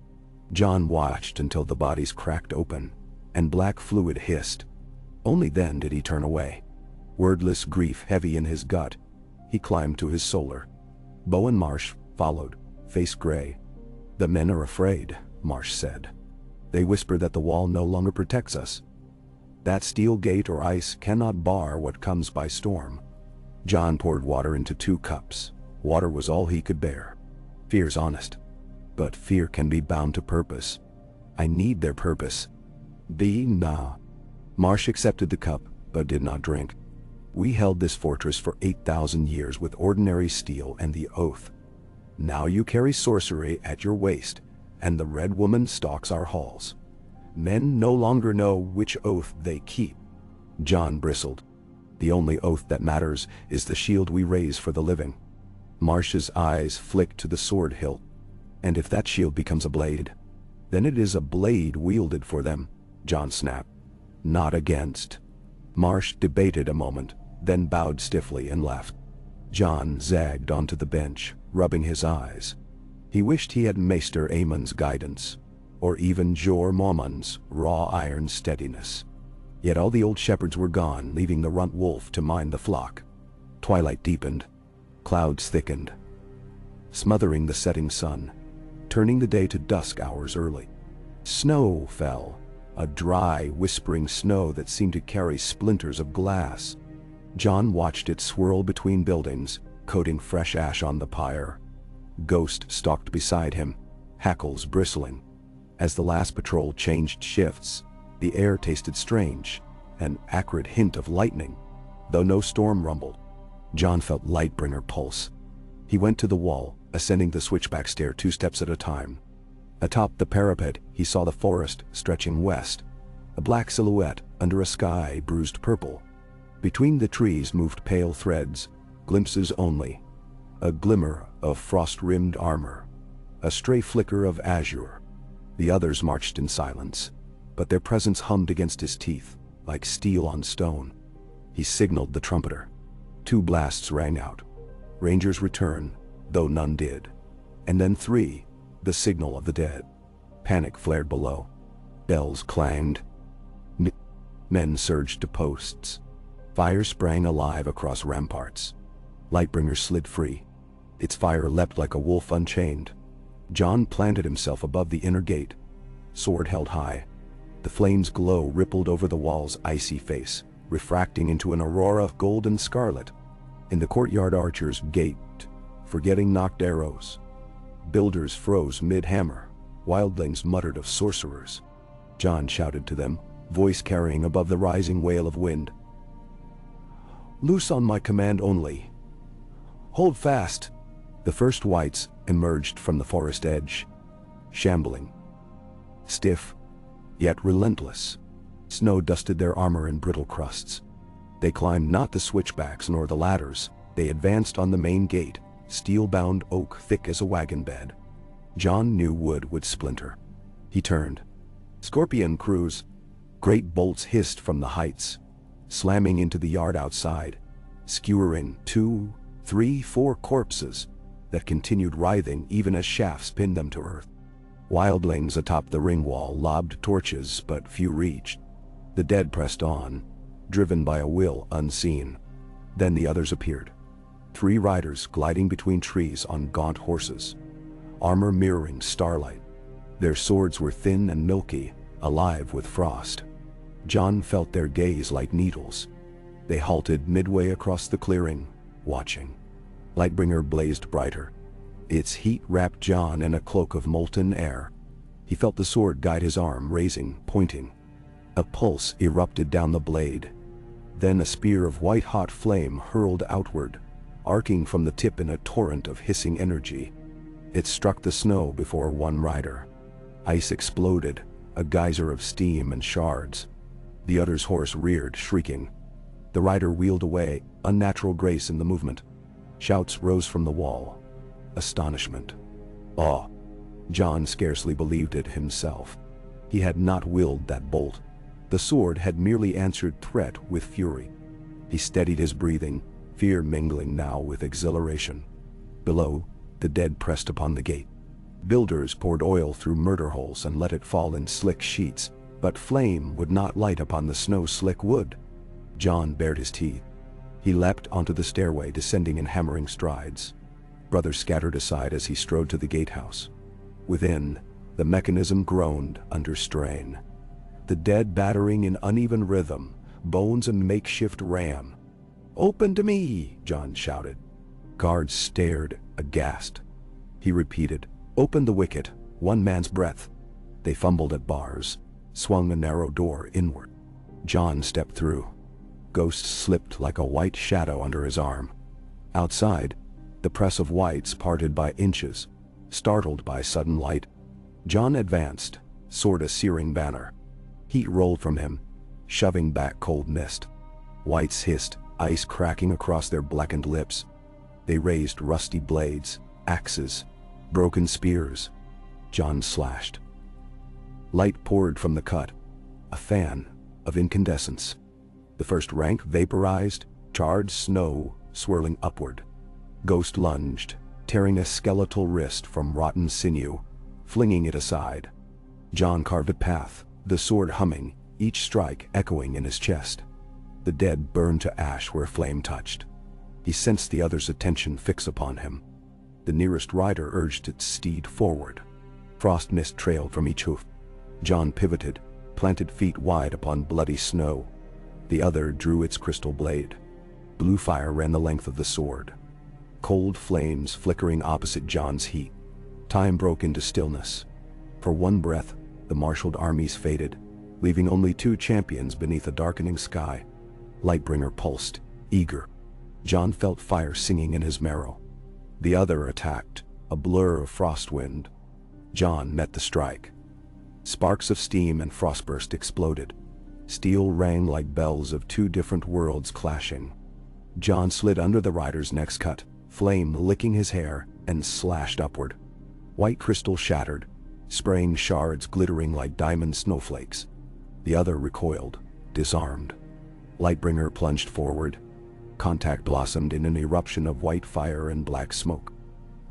Jon watched until the bodies cracked open, and black fluid hissed. Only then did he turn away. Wordless grief heavy in his gut, he climbed to his solar. Bowen Marsh followed, face gray. "The men are afraid," Marsh said. "They whisper that the wall no longer protects us. That steel gate or ice cannot bar what comes by storm." Jon poured water into 2 cups. Water was all he could bear. Fear's honest. But fear can be bound to purpose. I need their purpose. Nah. Marsh accepted the cup, but did not drink. "We held this fortress for 8,000 years with ordinary steel and the oath. Now you carry sorcery at your waist, and the Red Woman stalks our halls. Men no longer know which oath they keep." Jon bristled. "The only oath that matters is the shield we raise for the living." Marsh's eyes flicked to the sword hilt. "And if that shield becomes a blade, then it is a blade wielded for them," Jon snapped. "Not against." Marsh debated a moment, then bowed stiffly and left. Jon zagged onto the bench, rubbing his eyes. He wished he had Maester Aemon's guidance, or even Jor Mormont's raw iron steadiness. Yet all the old shepherds were gone, leaving the runt wolf to mind the flock. Twilight deepened, Clouds thickened, smothering the setting sun, turning the day to dusk hours early. Snow fell, a dry, whispering snow that seemed to carry splinters of glass. John watched it swirl between buildings, coating fresh ash on the pyre. Ghost stalked beside him, hackles bristling. As the last patrol changed shifts, the air tasted strange, an acrid hint of lightning, though no storm rumbled. John felt Lightbringer pulse. He went to the wall, ascending the switchback stair 2 steps at a time. Atop the parapet, he saw the forest stretching west, a black silhouette under a sky bruised purple. Between the trees moved pale threads, glimpses only. A glimmer of frost-rimmed armor, a stray flicker of azure. The others marched in silence, but their presence hummed against his teeth, like steel on stone. He signaled the trumpeter. 2 blasts rang out. Rangers return, though none did. And then 3, the signal of the dead. Panic flared below. Bells clanged. Men surged to posts. Fire sprang alive across ramparts. Lightbringer slid free. Its fire leapt like a wolf unchained. John planted himself above the inner gate, sword held high. The flame's glow rippled over the wall's icy face, refracting into an aurora of gold and scarlet. In the courtyard, archers gaped, forgetting knocked arrows. Builders froze mid-hammer. Wildlings muttered of sorcerers. John shouted to them, voice carrying above the rising wail of wind. "Loose on my command only. Hold fast." The first wights emerged from the forest edge, shambling. Stiff, yet relentless. Snow dusted their armor in brittle crusts. They climbed not the switchbacks nor the ladders. They advanced on the main gate, steel-bound oak thick as a wagon bed. John knew wood would splinter. He turned. Scorpion crews. Great bolts hissed from the heights, slamming into the yard outside, skewering 2, 3, 4 corpses that continued writhing even as shafts pinned them to earth. Wildlings atop the ring wall lobbed torches, but few reached. The dead pressed on, driven by a will unseen. Then the others appeared. 3 riders gliding between trees on gaunt horses, armor mirroring starlight. Their swords were thin and milky, alive with frost. John felt their gaze like needles. They halted midway across the clearing, watching. Lightbringer blazed brighter. Its heat wrapped John in a cloak of molten air. He felt the sword guide his arm, raising, pointing. A pulse erupted down the blade. Then a spear of white-hot flame hurled outward, arcing from the tip in a torrent of hissing energy. It struck the snow before one rider. Ice exploded, a geyser of steam and shards. The other's horse reared, shrieking. The rider wheeled away, unnatural grace in the movement. Shouts rose from the wall. Astonishment. Awe. John scarcely believed it himself. He had not willed that bolt. The sword had merely answered threat with fury. He steadied his breathing, fear mingling now with exhilaration. Below, the dead pressed upon the gate. Builders poured oil through murder holes and let it fall in slick sheets, but flame would not light upon the snow-slick wood. John bared his teeth. He leapt onto the stairway, descending in hammering strides. Brothers scattered aside as he strode to the gatehouse. Within, the mechanism groaned under strain. The dead battering in uneven rhythm, bones and makeshift ram. "Open to me!" John shouted. Guards stared, aghast. He repeated, "Open the wicket, one man's breadth." They fumbled at bars, swung a narrow door inward. John stepped through. Ghost slipped like a white shadow under his arm. Outside, the press of whites parted by inches, startled by sudden light. John advanced, sword a searing banner. Heat rolled from him, shoving back cold mist. Whites hissed, ice cracking across their blackened lips. They raised rusty blades, axes, broken spears. John slashed. Light poured from the cut, a fan of incandescence. The first rank vaporized, charred snow swirling upward. Ghost lunged, tearing a skeletal wrist from rotten sinew, flinging it aside. John carved a path, the sword humming, each strike echoing in his chest. The dead burned to ash where flame touched. He sensed the other's attention fix upon him. The nearest rider urged its steed forward. Frost mist trailed from each hoof. Jon pivoted, planted feet wide upon bloody snow. The other drew its crystal blade. Blue fire ran the length of the sword. Cold flames flickering opposite Jon's heat. Time broke into stillness. For one breath, the marshaled armies faded, leaving only two champions beneath a darkening sky. Lightbringer pulsed, eager. Jon felt fire singing in his marrow. The other attacked, a blur of frost wind. Jon met the strike. Sparks of steam and frostburst exploded. Steel rang like bells of two different worlds clashing. Jon slid under the rider's next cut, flame licking his hair, and slashed upward. White crystal shattered, spraying shards glittering like diamond snowflakes. The other recoiled, disarmed. Lightbringer plunged forward. Contact blossomed in an eruption of white fire and black smoke.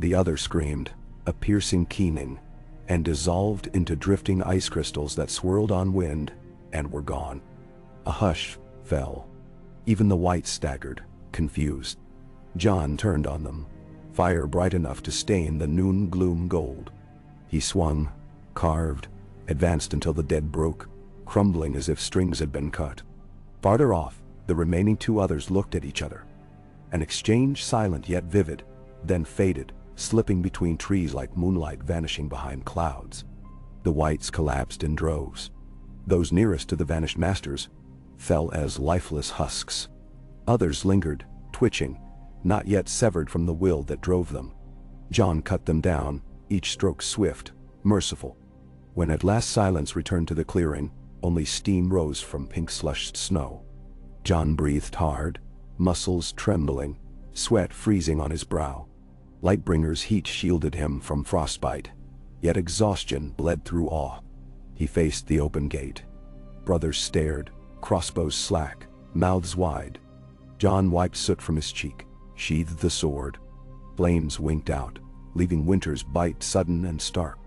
The other screamed, a piercing keening, and dissolved into drifting ice crystals that swirled on wind and were gone. A hush fell. Even the whites staggered, confused. Jon turned on them, fire bright enough to stain the noon gloom gold. He swung, carved, advanced until the dead broke, crumbling as if strings had been cut. Farther off, the remaining two others looked at each other. An exchange silent yet vivid, then faded, slipping between trees like moonlight vanishing behind clouds. The whites collapsed in droves. Those nearest to the vanished masters fell as lifeless husks. Others lingered, twitching, not yet severed from the will that drove them. Jon cut them down, each stroke swift, merciful. When at last silence returned to the clearing, only steam rose from pink-slushed snow. Jon breathed hard, muscles trembling, sweat freezing on his brow. Lightbringer's heat shielded him from frostbite, yet exhaustion bled through awe. He faced the open gate. Brothers stared, crossbows slack, mouths wide. Jon wiped soot from his cheek, sheathed the sword. Flames winked out, leaving winter's bite sudden and stark.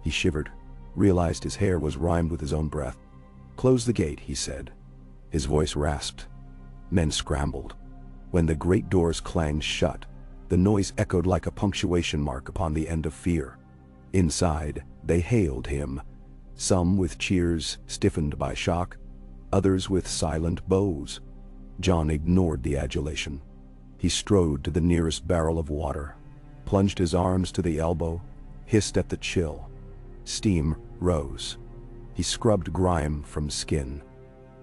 He shivered, realized his hair was rimed with his own breath. "Close the gate," he said. His voice rasped. Men scrambled. When the great doors clanged shut, the noise echoed like a punctuation mark upon the end of fear. Inside, they hailed him, some with cheers stiffened by shock, others with silent bows. Jon ignored the adulation. He strode to the nearest barrel of water, plunged his arms to the elbow, hissed at the chill. Steam rose. He scrubbed grime from skin.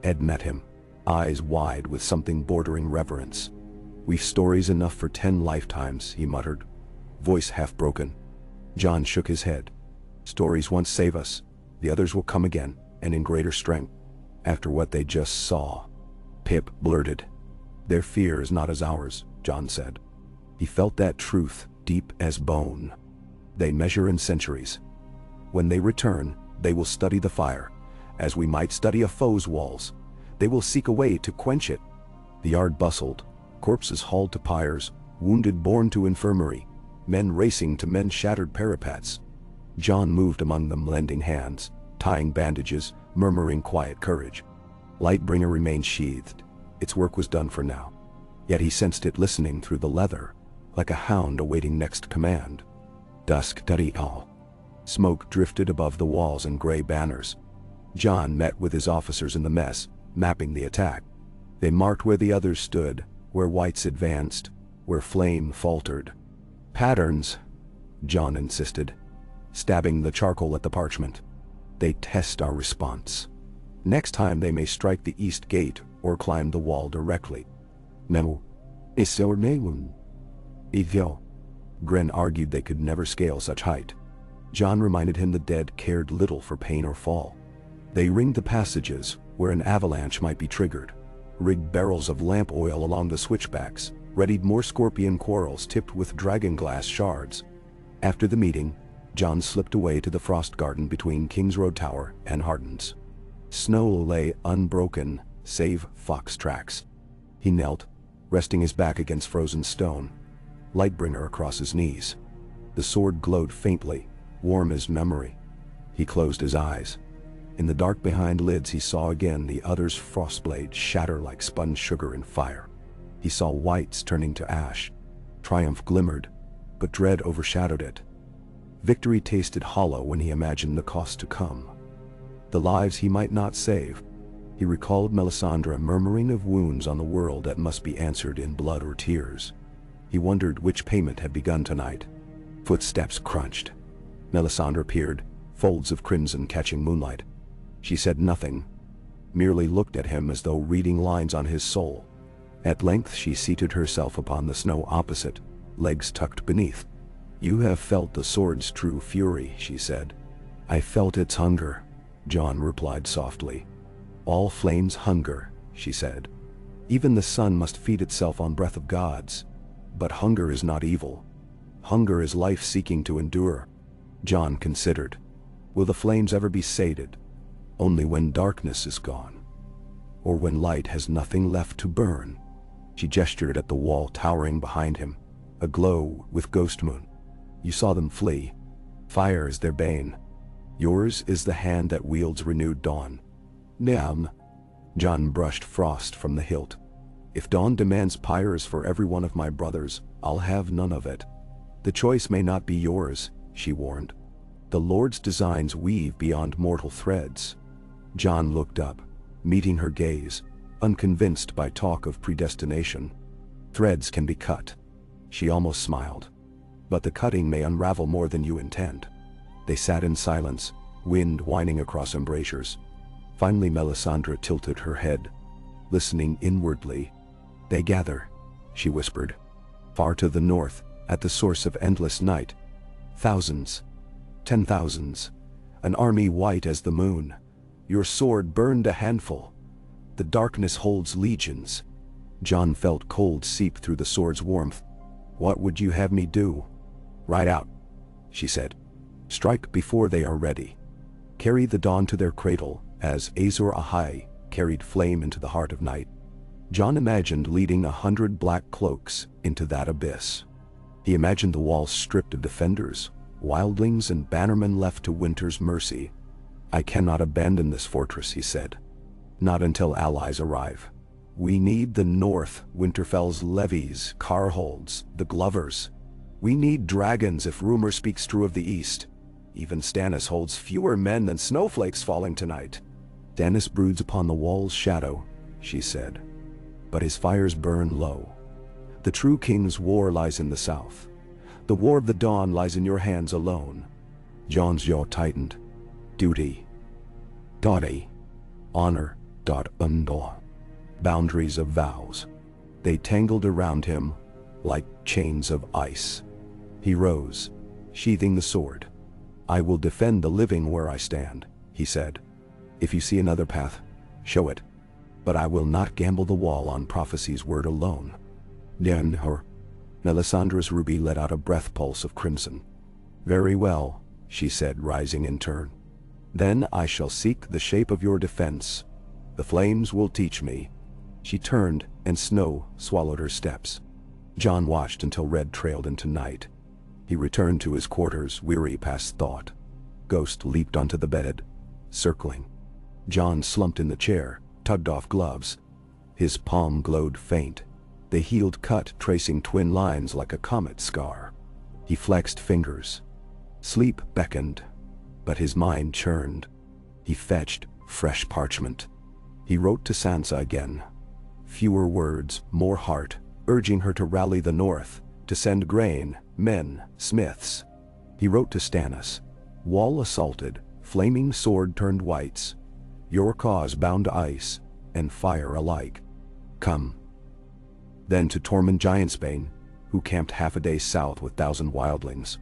Ed met him, eyes wide with something bordering reverence. "We've stories enough for 10 lifetimes," he muttered, voice half broken. Jon shook his head. "Stories once save us, the others will come again, and in greater strength, after what they just saw." Pip blurted. "Their fear is not as ours," Jon said. He felt that truth deep as bone. "They measure in centuries. When they return, they will study the fire, as we might study a foe's walls. They will seek a way to quench it." The yard bustled, corpses hauled to pyres, wounded borne to infirmary, men racing to mend shattered parapets. Jon moved among them, lending hands, tying bandages, murmuring quiet courage. Lightbringer remained sheathed. Its work was done for now. Yet he sensed it listening through the leather, like a hound awaiting next command. Dusk all. Smoke drifted above the walls and gray banners. Jon met with his officers in the mess, mapping the attack. They marked where the others stood, where whites advanced, where flame faltered. "Patterns," Jon insisted, stabbing the charcoal at the parchment. "They test our response. Next time they may strike the east gate or climb the wall directly." "No. It's our name." Evil. Gren argued they could never scale such height. Jon reminded him the dead cared little for pain or fall. They ringed the passages where an avalanche might be triggered, rigged barrels of lamp oil along the switchbacks, readied more scorpion quarrels tipped with dragonglass shards. After the meeting, Jon slipped away to the frost garden between King's Road Tower and Hardin's. Snow lay unbroken, save fox tracks. He knelt, resting his back against frozen stone, Lightbringer across his knees. The sword glowed faintly, warm as memory. He closed his eyes. In the dark behind lids he saw again the other's frostblade shatter like spun sugar in fire. He saw whites turning to ash. Triumph glimmered, but dread overshadowed it. Victory tasted hollow when he imagined the cost to come. The lives he might not save. He recalled Melisandre murmuring of wounds on the world that must be answered in blood or tears. He wondered which payment had begun tonight. Footsteps crunched. Melisandre appeared, folds of crimson catching moonlight. She said nothing, merely looked at him as though reading lines on his soul. At length she seated herself upon the snow opposite, legs tucked beneath. "You have felt the sword's true fury," she said. "I felt its hunger," Jon replied softly. "All flames hunger," she said. "Even the sun must feed itself on breath of gods. But hunger is not evil. Hunger is life seeking to endure." Jon considered. Will the flames ever be sated? Only when darkness is gone. Or when light has nothing left to burn. She gestured at the wall towering behind him, aglow with ghost moon. "You saw them flee. Fire is their bane. Yours is the hand that wields renewed dawn." "Nam." Jon brushed frost from the hilt. "If dawn demands pyres for every one of my brothers, I'll have none of it." "The choice may not be yours," she warned. "The Lord's designs weave beyond mortal threads." Jon looked up, meeting her gaze, unconvinced by talk of predestination. "Threads can be cut." She almost smiled. "But the cutting may unravel more than you intend." They sat in silence, wind whining across embrasures. Finally Melisandre tilted her head, listening inwardly. "They gather," she whispered. "Far to the north, at the source of endless night. Thousands. 10,000s. An army white as the moon. Your sword burned a handful. The darkness holds legions." Jon felt cold seep through the sword's warmth. "What would you have me do?" "Ride out," she said. "Strike before they are ready. Carry the dawn to their cradle, as Azor Ahai carried flame into the heart of night." Jon imagined leading 100 black cloaks into that abyss. He imagined the walls stripped of defenders, wildlings and bannermen left to winter's mercy. "I cannot abandon this fortress," he said. "Not until allies arrive. We need the North, Winterfell's levies, Carholds, the Glovers. We need dragons if rumor speaks true of the East. Even Stannis holds fewer men than snowflakes falling tonight." "Stannis broods upon the wall's shadow," she said. "But his fires burn low. The true king's war lies in the south. The war of the dawn lies in your hands alone." Jon's jaw tightened. Duty. Duty. Honor. Undor. Boundaries of vows. They tangled around him like chains of ice. He rose, sheathing the sword. "I will defend the living where I stand," he said. "If you see another path, show it. But I will not gamble the wall on prophecy's word alone." Then her. Melisandre's ruby let out a breath pulse of crimson. "Very well," she said, rising in turn. "Then I shall seek the shape of your defense. The flames will teach me." She turned, and snow swallowed her steps. Jon watched until red trailed into night. He returned to his quarters, weary past thought. Ghost leaped onto the bed, circling. Jon slumped in the chair, tugged off gloves. His palm glowed faint, the healed cut tracing twin lines like a comet scar. He flexed fingers. Sleep beckoned, but his mind churned. He fetched fresh parchment. He wrote to Sansa again. Fewer words, more heart, urging her to rally the North, to send grain, men, smiths. He wrote to Stannis. "Wall assaulted, flaming sword turned whites. Your cause bound to ice and fire alike. Come." Then to Tormund Giantsbane, who camped half a day south with 1,000 wildlings.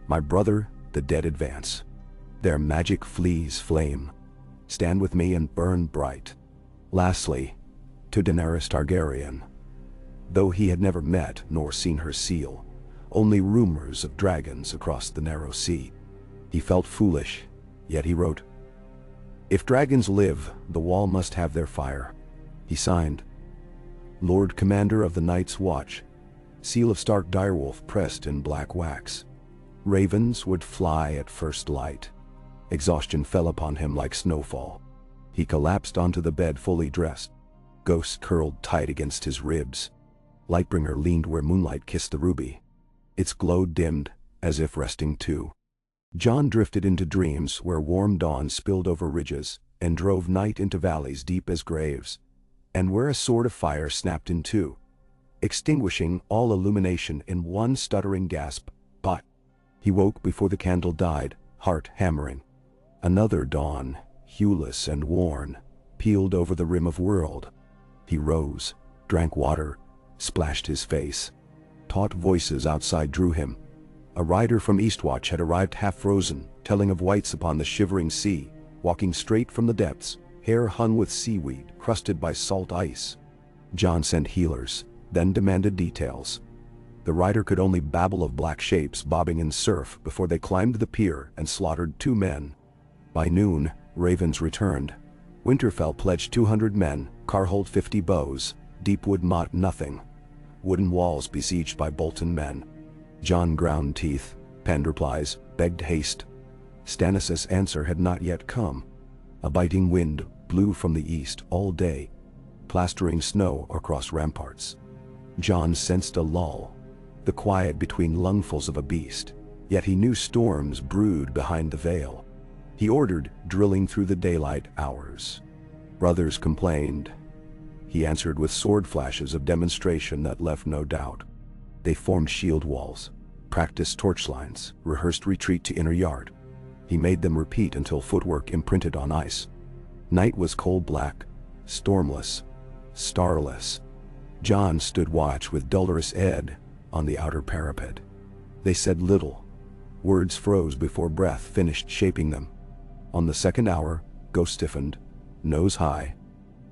"My brother, the dead advance. Their magic flees flame. Stand with me and burn bright." Lastly, to Daenerys Targaryen. Though he had never met nor seen her seal, only rumors of dragons across the narrow sea. He felt foolish, yet he wrote, "If dragons live, the wall must have their fire." He signed, "Lord Commander of the Night's Watch," seal of Stark Direwolf pressed in black wax. Ravens would fly at first light. Exhaustion fell upon him like snowfall. He collapsed onto the bed fully dressed. Ghosts curled tight against his ribs. Lightbringer leaned where moonlight kissed the ruby. Its glow dimmed, as if resting too. John drifted into dreams where warm dawn spilled over ridges and drove night into valleys deep as graves, and where a sword of fire snapped in two, extinguishing all illumination in one stuttering gasp. But he woke before the candle died, heart hammering. Another dawn, hueless and worn, peeled over the rim of world. He rose, drank water, splashed his face. Taut voices outside drew him. A rider from Eastwatch had arrived half-frozen, telling of wights upon the shivering sea, walking straight from the depths, hair hung with seaweed, crusted by salt ice. John sent healers, then demanded details. The rider could only babble of black shapes bobbing in surf before they climbed the pier and slaughtered 2 men. By noon, ravens returned. Winterfell pledged 200 men, Carhold 50 bows, Deepwood Mott nothing. Wooden walls besieged by Bolton men. John ground teeth, penned replies, begged haste. Stannis' answer had not yet come. A biting wind blew from the east all day, plastering snow across ramparts. John sensed a lull, the quiet between lungfuls of a beast, yet he knew storms brewed behind the veil. He ordered, drilling through the daylight hours. Brothers complained. He answered with sword flashes of demonstration that left no doubt. They formed shield walls, practiced torch lines, rehearsed retreat to inner yard. He made them repeat until footwork imprinted on ice. Night was coal black, stormless, starless. John stood watch with Dolorous Ed on the outer parapet. They said little. Words froze before breath finished shaping them. On the second hour, Ghost stiffened, nose high.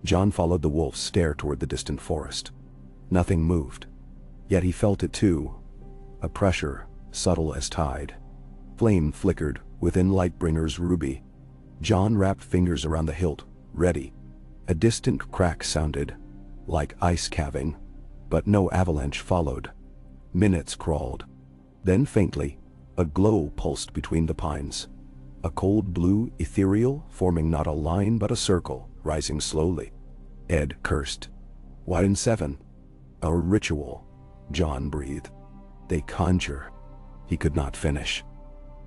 John followed the wolf's stare toward the distant forest. Nothing moved. Yet he felt it too. A pressure, subtle as tide. Flame flickered within Lightbringer's ruby. John wrapped fingers around the hilt, ready. A distant crack sounded, like ice calving, but no avalanche followed. Minutes crawled. Then faintly, a glow pulsed between the pines. A cold blue ethereal, forming not a line but a circle, rising slowly. Ed cursed. "Why in 7? A ritual," John breathed. "They conjure." He could not finish.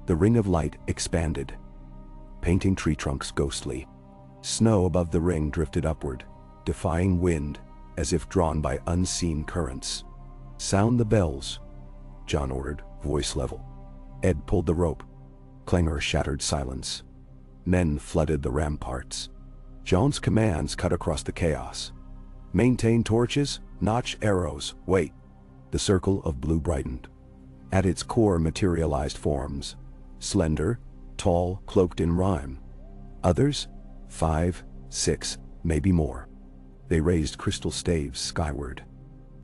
The ring of light expanded, painting tree trunks ghostly. Snow above the ring drifted upward, defying wind, as if drawn by unseen currents. "Sound the bells," John ordered, voice level. Ed pulled the rope. Clangor shattered silence. Men flooded the ramparts. John's commands cut across the chaos. "Maintain torches, notch arrows, wait." The circle of blue brightened. At its core materialized forms. Slender, tall, cloaked in rime. Others, 5, 6, maybe more. They raised crystal staves skyward.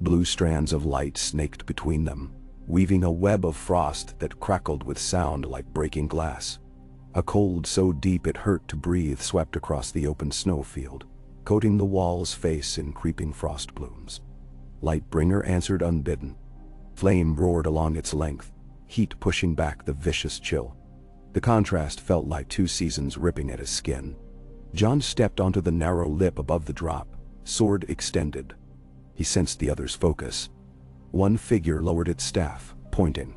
Blue strands of light snaked between them, weaving a web of frost that crackled with sound like breaking glass. A cold so deep it hurt to breathe swept across the open snowfield, coating the wall's face in creeping frost blooms. Lightbringer answered unbidden. Flame roared along its length, heat pushing back the vicious chill. The contrast felt like 2 seasons ripping at his skin. John stepped onto the narrow lip above the drop, sword extended. He sensed the other's focus. One figure lowered its staff, pointing.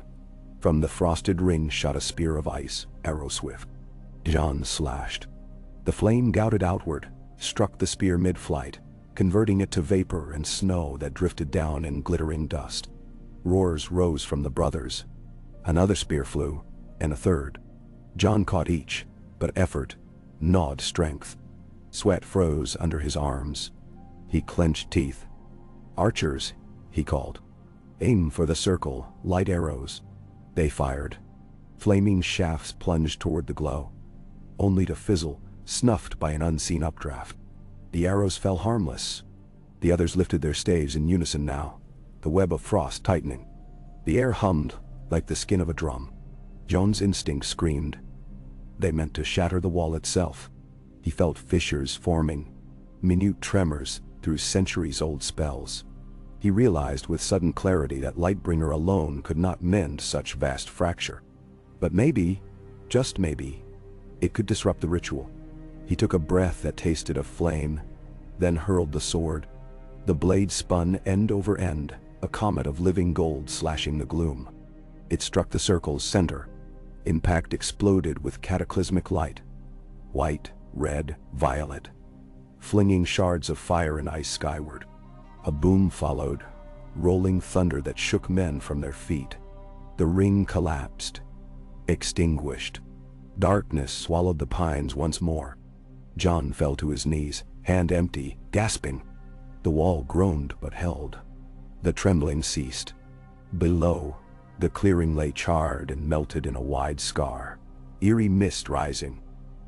From the frosted ring shot a spear of ice, arrow swift. John slashed. The flame gouted outward, struck the spear mid-flight, converting it to vapor and snow that drifted down in glittering dust. Roars rose from the brothers. Another spear flew, and a third. John caught each, but effort gnawed strength. Sweat froze under his arms. He clenched teeth. "Archers," he called. "Aim for the circle, light arrows." They fired. Flaming shafts plunged toward the glow, only to fizzle, snuffed by an unseen updraft. The arrows fell harmless. The others lifted their staves in unison now, the web of frost tightening. The air hummed like the skin of a drum. John's instinct screamed. They meant to shatter the wall itself. He felt fissures forming, minute tremors through centuries-old spells. He realized with sudden clarity that Lightbringer alone could not mend such vast fracture. But maybe, just maybe, it could disrupt the ritual. He took a breath that tasted of flame, then hurled the sword. The blade spun end over end, a comet of living gold slashing the gloom. It struck the circle's center. Impact exploded with cataclysmic light. White, red, violet, flinging shards of fire and ice skyward. A boom followed, rolling thunder that shook men from their feet. The ring collapsed, extinguished. Darkness swallowed the pines once more. John fell to his knees, hand empty, gasping. The wall groaned but held. The trembling ceased. Below, the clearing lay charred and melted in a wide scar. Eerie mist rising.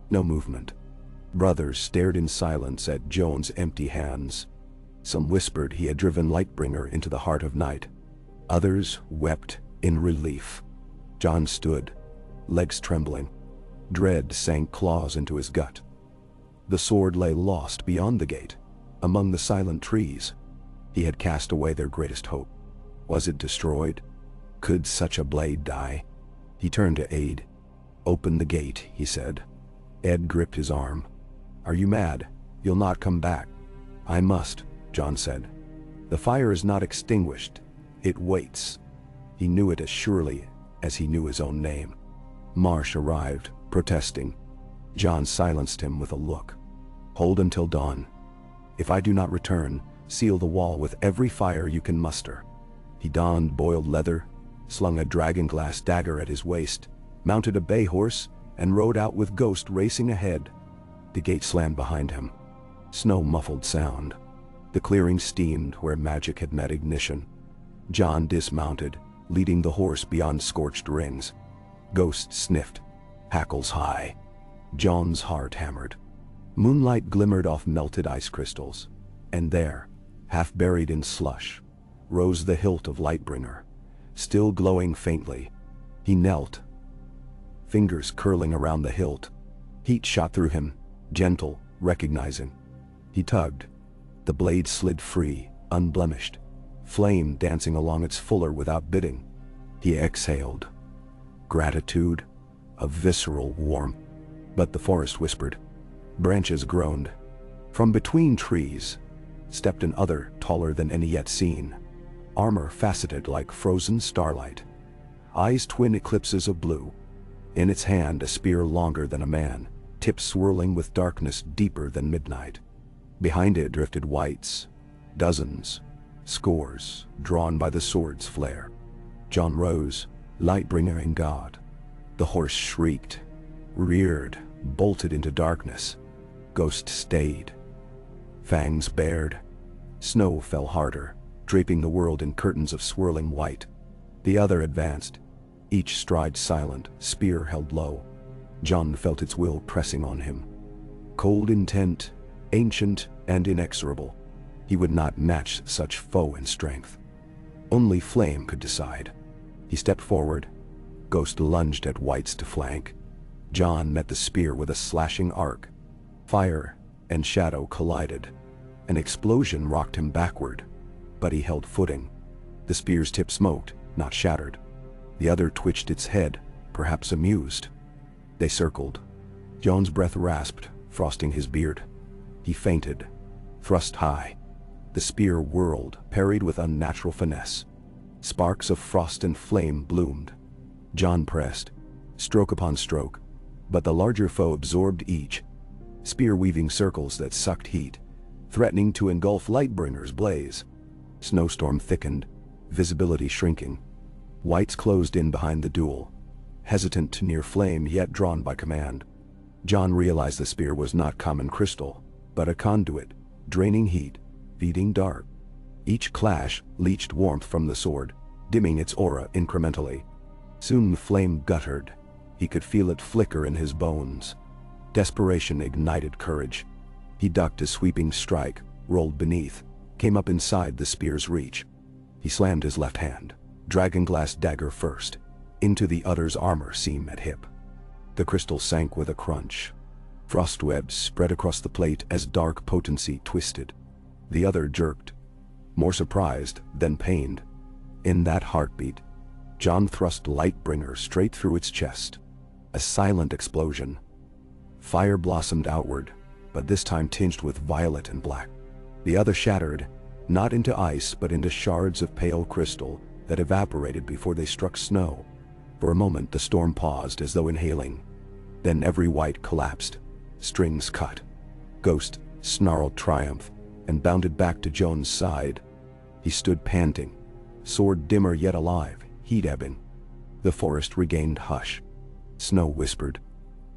No movement. Brothers stared in silence at Joan's empty hands. Some whispered he had driven Lightbringer into the heart of night. Others wept in relief. John stood, legs trembling. Dread sank claws into his gut. The sword lay lost beyond the gate, among the silent trees. He had cast away their greatest hope. Was it destroyed? Could such a blade die? He turned to Ed. "Open the gate," he said. Ed gripped his arm. "Are you mad? You'll not come back." "I must," John said. "The fire is not extinguished. It waits." He knew it as surely as he knew his own name. Marsh arrived, protesting. John silenced him with a look. "Hold until dawn. If I do not return, seal the wall with every fire you can muster." He donned boiled leather, slung a dragon-glass dagger at his waist, mounted a bay horse, and rode out with Ghost racing ahead. The gate slammed behind him. Snow muffled sound. The clearing steamed where magic had met ignition. John dismounted, leading the horse beyond scorched rings. Ghost sniffed, hackles high. John's heart hammered. Moonlight glimmered off melted ice crystals, and there, half buried in slush, rose the hilt of Lightbringer, still glowing faintly. He knelt, fingers curling around the hilt. Heat shot through him, gentle, recognizing. He tugged. The blade slid free, unblemished, flame dancing along its fuller without bidding. He exhaled. Gratitude, a visceral warmth. But the forest whispered. Branches groaned. From between trees stepped another taller than any yet seen, armor faceted like frozen starlight, eyes twin eclipses of blue. In its hand a spear longer than a man, tip swirling with darkness deeper than midnight. Behind it drifted wights, dozens, scores, drawn by the sword's flare. John rose, Lightbringer in God. The horse shrieked, reared, bolted into darkness. Ghost stayed. Fangs bared. Snow fell harder, draping the world in curtains of swirling white. The other advanced, each stride silent, spear held low. John felt its will pressing on him. Cold intent, ancient and inexorable. He would not match such foe in strength. Only flame could decide. He stepped forward. Ghost lunged at Whites to flank. John met the spear with a slashing arc. Fire and shadow collided. An explosion rocked him backward, but he held footing. The spear's tip smoked, not shattered. The other twitched its head, perhaps amused. They circled. John's breath rasped, frosting his beard. He feinted, thrust high. The spear whirled, parried with unnatural finesse. Sparks of frost and flame bloomed. John pressed, stroke upon stroke, but the larger foe absorbed each, spear weaving circles that sucked heat, threatening to engulf Lightbringer's blaze. Snowstorm thickened, visibility shrinking. Whites closed in behind the duel, hesitant to near flame yet drawn by command. John realized the spear was not common crystal, but a conduit, draining heat, feeding dark. Each clash leached warmth from the sword, dimming its aura incrementally. Soon the flame guttered. He could feel it flicker in his bones. Desperation ignited courage. He ducked a sweeping strike, rolled beneath, came up inside the spear's reach. He slammed his left hand, dragonglass dagger first, into the other's armor seam at hip. The crystal sank with a crunch. Frostwebs spread across the plate as dark potency twisted. The other jerked, more surprised than pained. In that heartbeat, John thrust Lightbringer straight through its chest. A silent explosion. Fire blossomed outward, but this time tinged with violet and black. The other shattered, not into ice but into shards of pale crystal that evaporated before they struck snow. For a moment the storm paused as though inhaling. Then every wight collapsed, strings cut. Ghost snarled triumph and bounded back to Joan's side. He stood panting, sword dimmer yet alive, heat ebbing. The forest regained hush. Snow whispered.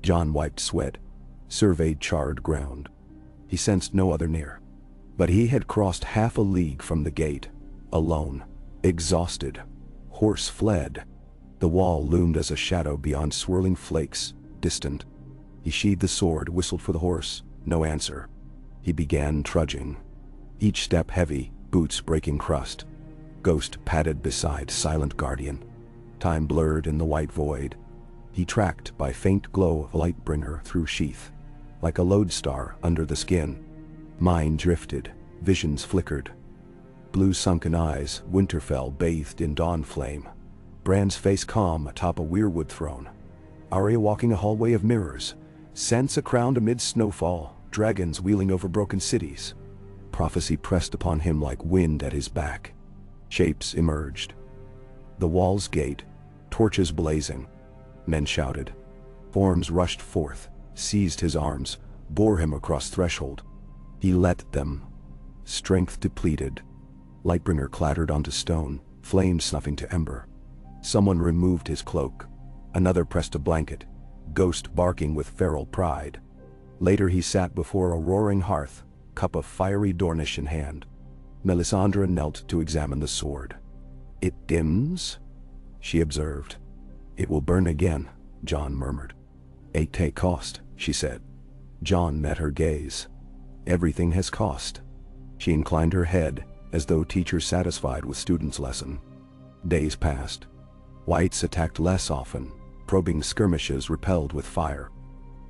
John wiped sweat, surveyed charred ground. He sensed no other near. But he had crossed half a league from the gate, alone, exhausted. Horse fled. The wall loomed as a shadow beyond swirling flakes, distant. He sheathed the sword, whistled for the horse, no answer. He began trudging. Each step heavy, boots breaking crust. Ghost padded beside silent guardian. Time blurred in the white void. He tracked by faint glow of Lightbringer through sheath, like a lodestar under the skin. Mind drifted, visions flickered. Blue sunken eyes, Winterfell bathed in dawn flame. Bran's face calm atop a weirwood throne. Arya walking a hallway of mirrors. Sansa crowned amid snowfall, dragons wheeling over broken cities. Prophecy pressed upon him like wind at his back. Shapes emerged. The wall's gate, torches blazing. Men shouted. Forms rushed forth, seized his arms, bore him across threshold. He let them. Strength depleted. Lightbringer clattered onto stone, flame snuffing to ember. Someone removed his cloak. Another pressed a blanket, Ghost barking with feral pride. Later he sat before a roaring hearth, cup of fiery Dornish in hand. Melisandre knelt to examine the sword. "It dims?" she observed. "It will burn again," Jon murmured. "Ate cost," she said. Jon met her gaze. "Everything has cost." She inclined her head, as though teacher satisfied with student's lesson. Days passed. Whites attacked less often, probing skirmishes repelled with fire.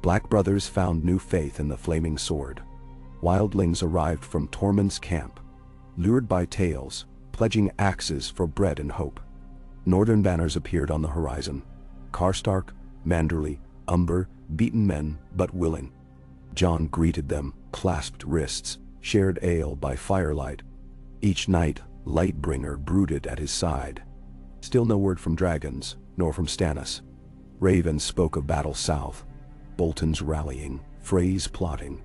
Black brothers found new faith in the flaming sword. Wildlings arrived from Tormund's camp, lured by tales, pledging axes for bread and hope. Northern banners appeared on the horizon. Karstark, Manderley, Umber, beaten men but willing. Jon greeted them, clasped wrists, shared ale by firelight. Each night, Lightbringer brooded at his side. Still no word from dragons, nor from Stannis. Ravens spoke of battle south, Bolton's rallying, Frey's plotting.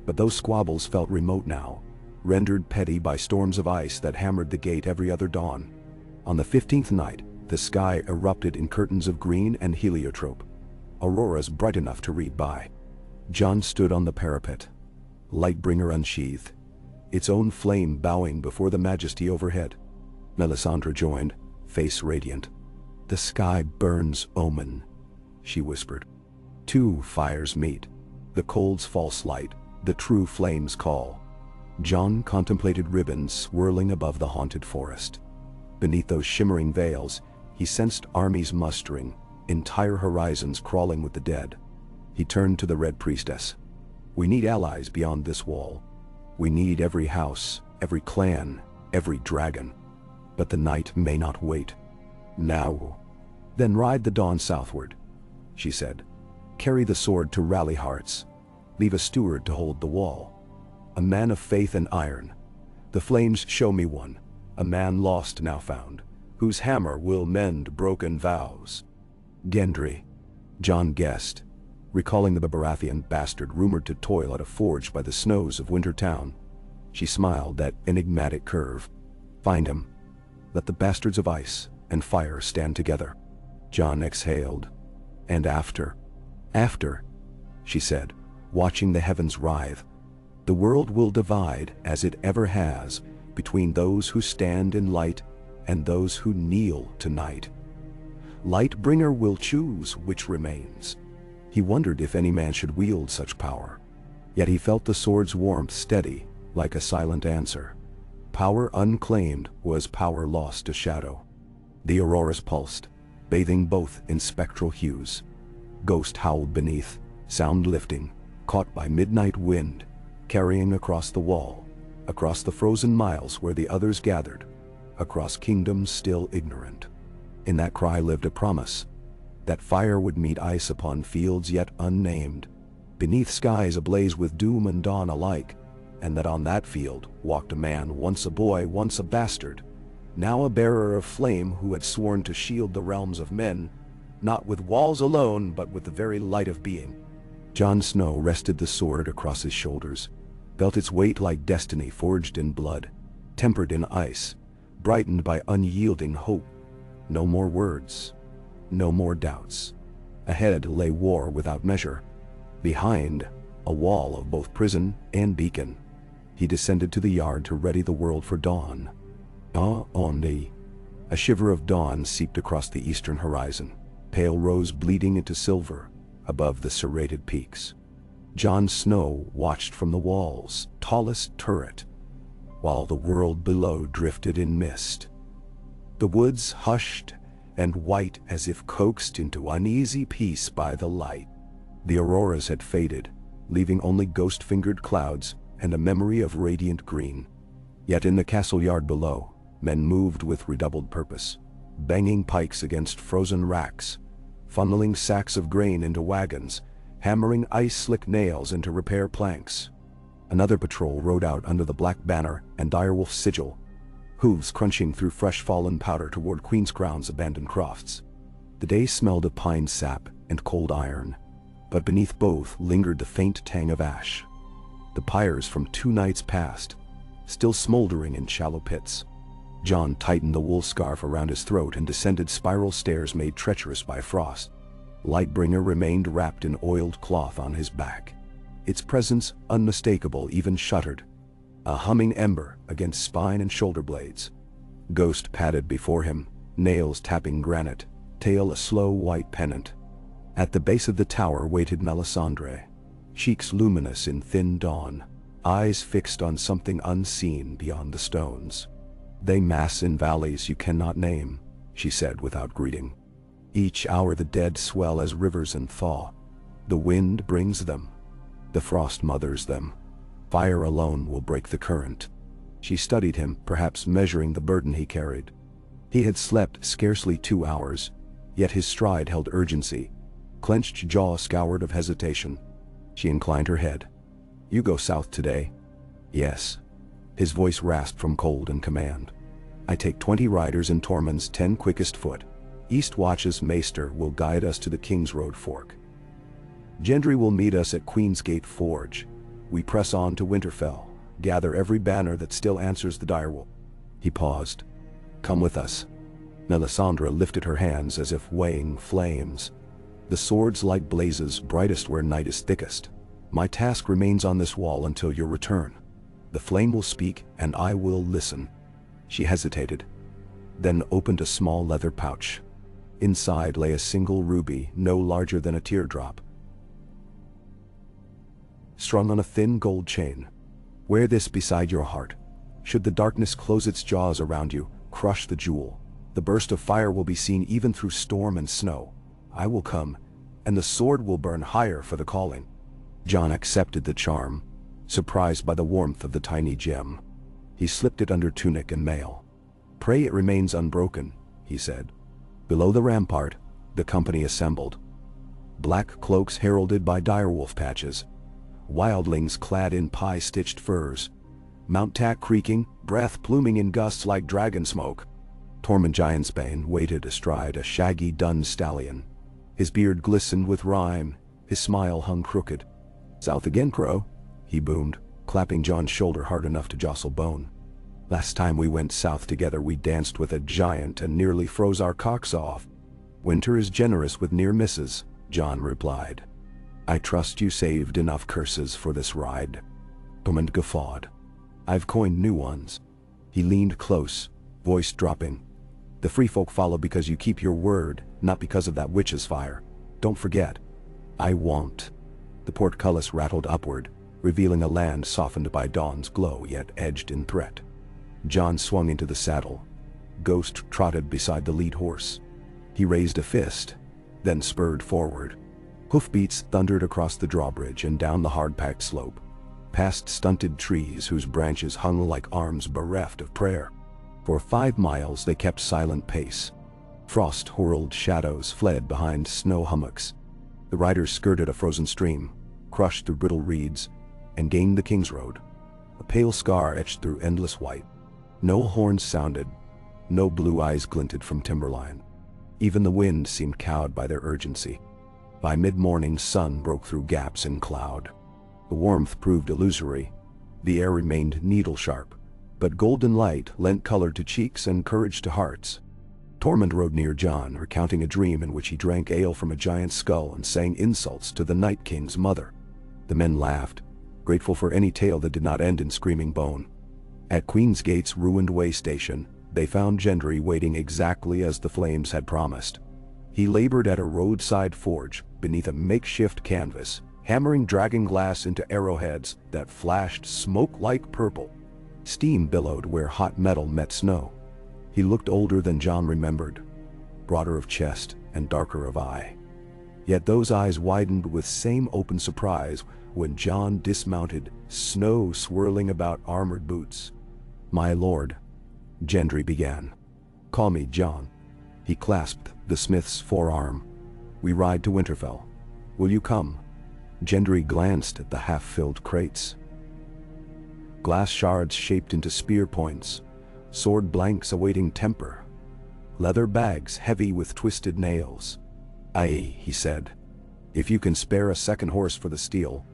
But those squabbles felt remote now, rendered petty by storms of ice that hammered the gate every other dawn. On the 15th night, the sky erupted in curtains of green and heliotrope, auroras bright enough to read by. Jon stood on the parapet, Lightbringer unsheathed, its own flame bowing before the majesty overhead. Melisandre joined, face radiant. "The sky burns omen," she whispered. Two fires meet, the cold's false light, the true flame's call. Jon contemplated ribbons swirling above the haunted forest. Beneath those shimmering veils, he sensed armies mustering, entire horizons crawling with the dead. He turned to the Red Priestess. "We need allies beyond this wall. We need every house, every clan, every dragon. But the night may not wait. Now." "Then ride the dawn southward," she said. "Carry the sword to rally hearts. Leave a steward to hold the wall. A man of faith and iron. The flames show me one, a man lost now found, whose hammer will mend broken vows." "Gendry," Jon guessed, recalling the Baratheon bastard rumored to toil at a forge by the snows of Wintertown. She smiled that enigmatic curve. "Find him. Let the bastards of ice and fire stand together." Jon exhaled. "And after?" "After," she said, watching the heavens writhe. "The world will divide, as it ever has, between those who stand in light and those who kneel tonight. Lightbringer will choose which remains." He wondered if any man should wield such power. Yet he felt the sword's warmth steady, like a silent answer. Power unclaimed was power lost to shadow. The auroras pulsed, bathing both in spectral hues. Ghost howled beneath, sound lifting, caught by midnight wind, carrying across the wall, across the frozen miles where the others gathered, across kingdoms still ignorant. In that cry lived a promise, that fire would meet ice upon fields yet unnamed, beneath skies ablaze with doom and dawn alike, and that on that field walked a man, once a boy, once a bastard, now a bearer of flame who had sworn to shield the realms of men, not with walls alone, but with the very light of being. Jon Snow rested the sword across his shoulders, felt its weight like destiny forged in blood, tempered in ice, brightened by unyielding hope. No more words, no more doubts. Ahead lay war without measure. Behind, a wall of both prison and beacon. He descended to the yard to ready the world for dawn. A shiver of dawn seeped across the eastern horizon, pale rose bleeding into silver above the serrated peaks. Jon Snow watched from the wall's tallest turret, while the world below drifted in mist. The woods hushed and white as if coaxed into uneasy peace by the light. The auroras had faded, leaving only ghost-fingered clouds and a memory of radiant green. Yet in the castle yard below, men moved with redoubled purpose, banging pikes against frozen racks, funneling sacks of grain into wagons, hammering ice-slick nails into repair planks. Another patrol rode out under the black banner and direwolf's sigil, hooves crunching through fresh fallen powder toward Queen's Crown's abandoned crofts. The day smelled of pine sap and cold iron, but beneath both lingered the faint tang of ash. The pyres from 2 nights past, still smoldering in shallow pits. Jon tightened the wool scarf around his throat and descended spiral stairs made treacherous by frost. Lightbringer remained wrapped in oiled cloth on his back, its presence unmistakable, even shuddered, a humming ember against spine and shoulder blades. Ghost padded before him, nails tapping granite, tail a slow white pennant. At the base of the tower waited Melisandre, cheeks luminous in thin dawn, eyes fixed on something unseen beyond the stones. "They mass in valleys you cannot name," she said without greeting. "Each hour the dead swell as rivers and thaw. The wind brings them. The frost mothers them. Fire alone will break the current." She studied him, perhaps measuring the burden he carried. He had slept scarcely 2 hours, yet his stride held urgency, clenched jaw scoured of hesitation. She inclined her head. "You go south today?" "Yes." His voice rasped from cold and command. "I take 20 riders and Tormund's 10 quickest foot. East Watch's maester will guide us to the King's Road Fork. Gendry will meet us at Queen's Gate Forge. We press on to Winterfell, gather every banner that still answers the direwolf." He paused. "Come with us." Melisandre lifted her hands as if weighing flames. "The swords light blazes brightest where night is thickest. My task remains on this wall until your return. The flame will speak and I will listen." She hesitated, then opened a small leather pouch. Inside lay a single ruby, no larger than a teardrop, strung on a thin gold chain. "Wear this beside your heart. Should the darkness close its jaws around you, crush the jewel. The burst of fire will be seen even through storm and snow. I will come, and the sword will burn higher for the calling." Jon accepted the charm, surprised by the warmth of the tiny gem. He slipped it under tunic and mail. "Pray it remains unbroken," he said. Below the rampart, the company assembled. Black cloaks heralded by direwolf patches, wildlings clad in pie-stitched furs, mount tack creaking, breath pluming in gusts like dragon smoke. Tormund Giantsbane waited astride a shaggy dun stallion. His beard glistened with rime, his smile hung crooked. "South again, Crow," he boomed, clapping Jon's shoulder hard enough to jostle bone. "Last time we went south together we danced with a giant and nearly froze our cocks off." "Winter is generous with near misses," Jon replied. "I trust you saved enough curses for this ride." Tormund guffawed. "I've coined new ones." He leaned close, voice dropping. "The free folk follow because you keep your word, not because of that witch's fire. Don't forget." "I won't." The portcullis rattled upward, revealing a land softened by dawn's glow yet edged in threat. Jon swung into the saddle. Ghost trotted beside the lead horse. He raised a fist, then spurred forward. Hoofbeats thundered across the drawbridge and down the hard-packed slope, past stunted trees whose branches hung like arms bereft of prayer. For 5 miles they kept silent pace. Frost-whirled shadows fled behind snow hummocks. The riders skirted a frozen stream, crushed through brittle reeds, and gained the King's Road. a pale scar etched through endless white. No horns sounded, no blue eyes glinted from timberline. Even the wind seemed cowed by their urgency. By mid-morning, sun broke through gaps in cloud. The warmth proved illusory. The air remained needle-sharp, but golden light lent color to cheeks and courage to hearts. Tormund rode near Jon, recounting a dream in which he drank ale from a giant skull and sang insults to the Night King's mother. The men laughed, grateful for any tale that did not end in screaming bone. At Queen's Gate's ruined way station, they found Gendry waiting exactly as the flames had promised. He labored at a roadside forge beneath a makeshift canvas, hammering dragon glass into arrowheads that flashed smoke like purple. Steam billowed where hot metal met snow. He looked older than Jon remembered, broader of chest and darker of eye. Yet those eyes widened with same open surprise when Jon dismounted, snow swirling about armored boots. "My lord," Gendry began. "Call me Jon." He clasped the smith's forearm. "We ride to Winterfell. Will you come?" Gendry glanced at the half-filled crates. Glass shards shaped into spear points, sword blanks awaiting temper, leather bags heavy with twisted nails. "Aye," he said, "if you can spare a second horse for the steel."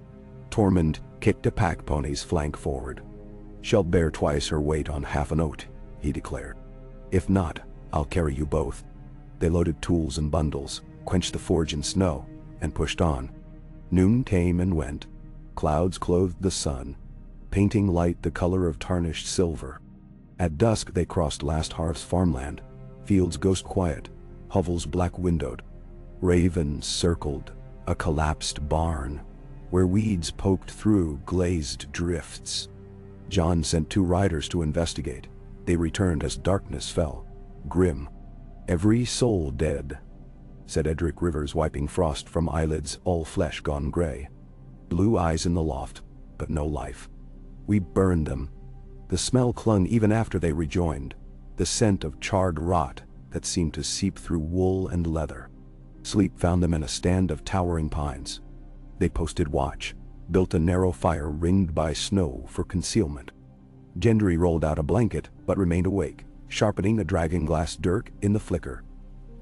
Tormund kicked a pack pony's flank forward. "Shall bear twice her weight on half an oat," he declared. "If not, I'll carry you both." They loaded tools and bundles, quenched the forge in snow, and pushed on. Noon came and went. Clouds clothed the sun, painting light the color of tarnished silver. At dusk they crossed Last Hearth's farmland, fields ghost quiet, hovels black-windowed. Ravens circled a collapsed barn, where weeds poked through glazed drifts. Jon sent 2 riders to investigate. They returned as darkness fell, grim. "Every soul dead," said Edric Rivers, wiping frost from eyelids, all flesh gone gray. "Blue eyes in the loft, but no life. We burned them." The smell clung even after they rejoined, the scent of charred rot that seemed to seep through wool and leather. Sleep found them in a stand of towering pines. They posted watch, built a narrow fire ringed by snow for concealment. Gendry rolled out a blanket but remained awake, sharpening a dragon-glass dirk in the flicker.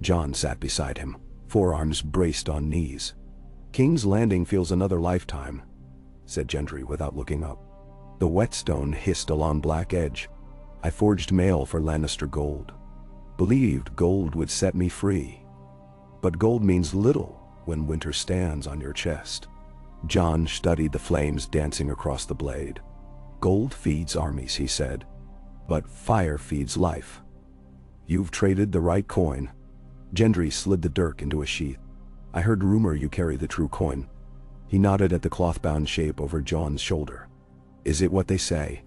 Jon sat beside him, forearms braced on knees. "King's Landing feels another lifetime," said Gendry without looking up. The whetstone hissed along black edge. "I forged mail for Lannister gold. Believed gold would set me free. But gold means little when winter stands on your chest." Jon studied the flames dancing across the blade. "Gold feeds armies," he said, "but fire feeds life. You've traded the right coin." Gendry slid the dirk into a sheath. "I heard rumor you carry the true coin." He nodded at the cloth-bound shape over Jon's shoulder. "Is it what they say?"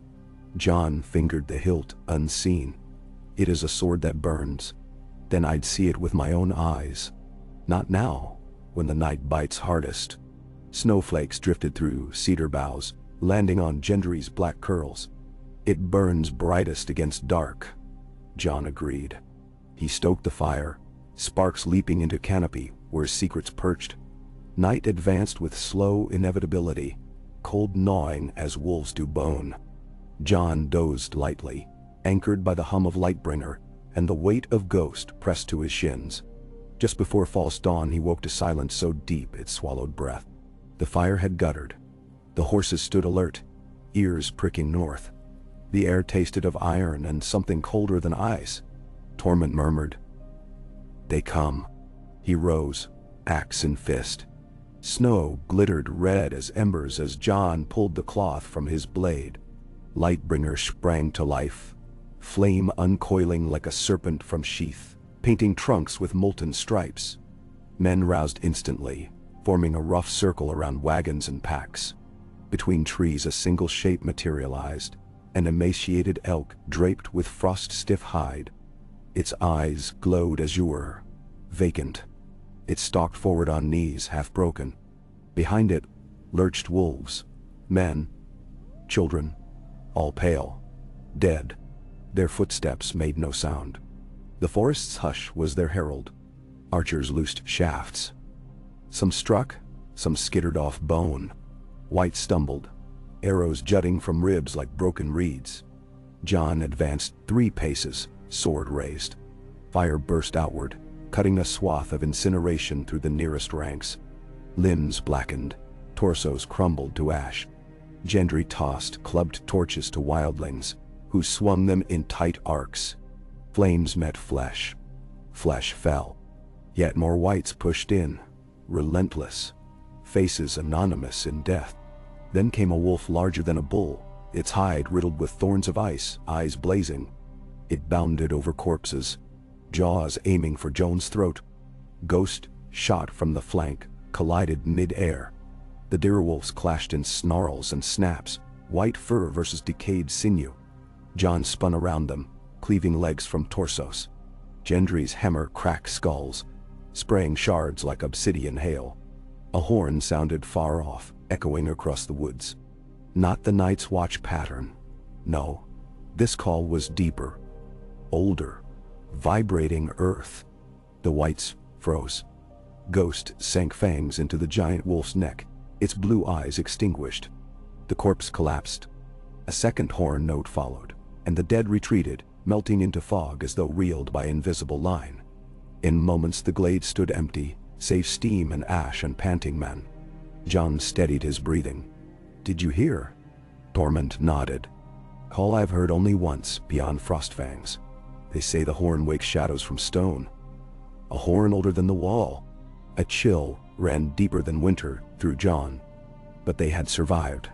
Jon fingered the hilt, unseen. "It is a sword that burns. Then I'd see it with my own eyes. Not now, when the night bites hardest." Snowflakes drifted through cedar boughs, landing on Gendry's black curls. "It burns brightest against dark," Jon agreed. He stoked the fire, sparks leaping into canopy where secrets perched. Night advanced with slow inevitability, cold gnawing as wolves do bone. Jon dozed lightly, anchored by the hum of Lightbringer and the weight of Ghost pressed to his shins. Just before false dawn he woke to silence so deep it swallowed breath. The fire had guttered. The horses stood alert, ears pricking north. The air tasted of iron and something colder than ice. Tormund murmured, "They come." He rose, axe in fist. Snow glittered red as embers as Jon pulled the cloth from his blade. Lightbringer sprang to life, flame uncoiling like a serpent from sheath, painting trunks with molten stripes. Men roused instantly, forming a rough circle around wagons and packs. Between trees a single shape materialized, an emaciated elk draped with frost-stiff hide. Its eyes glowed azure, vacant. It stalked forward on knees, half broken. Behind it lurched wolves, men, children, all pale, dead. Their footsteps made no sound. The forest's hush was their herald. Archers loosed shafts. Some struck, some skittered off bone. White stumbled, arrows jutting from ribs like broken reeds. Jon advanced 3 paces, sword raised. Fire burst outward, cutting a swath of incineration through the nearest ranks. Limbs blackened, torsos crumbled to ash. Gendry tossed clubbed torches to wildlings, who swung them in tight arcs. Flames met flesh. Flesh fell. Yet more wights pushed in, relentless, faces anonymous in death. Then came a wolf larger than a bull, its hide riddled with thorns of ice, eyes blazing. It bounded over corpses, jaws aiming for Jon's throat. Ghost, shot from the flank, collided mid-air. The direwolves clashed in snarls and snaps, white fur versus decayed sinew. Jon spun around them, cleaving legs from torsos. Gendry's hammer cracked skulls, spraying shards like obsidian hail. A horn sounded far off, echoing across the woods. Not the Night's Watch pattern. No, this call was deeper, older, vibrating earth. The wights froze. Ghost sank fangs into the giant wolf's neck, its blue eyes extinguished. The corpse collapsed. A second horn note followed, and the dead retreated, melting into fog as though reeled by invisible line. In moments the glade stood empty, save steam and ash and panting men. Jon steadied his breathing. "Did you hear?" Torment nodded. "Call I've heard only once, beyond Frostfangs. They say the horn wakes shadows from stone. A horn older than the wall." A chill ran deeper than winter through Jon. But they had survived.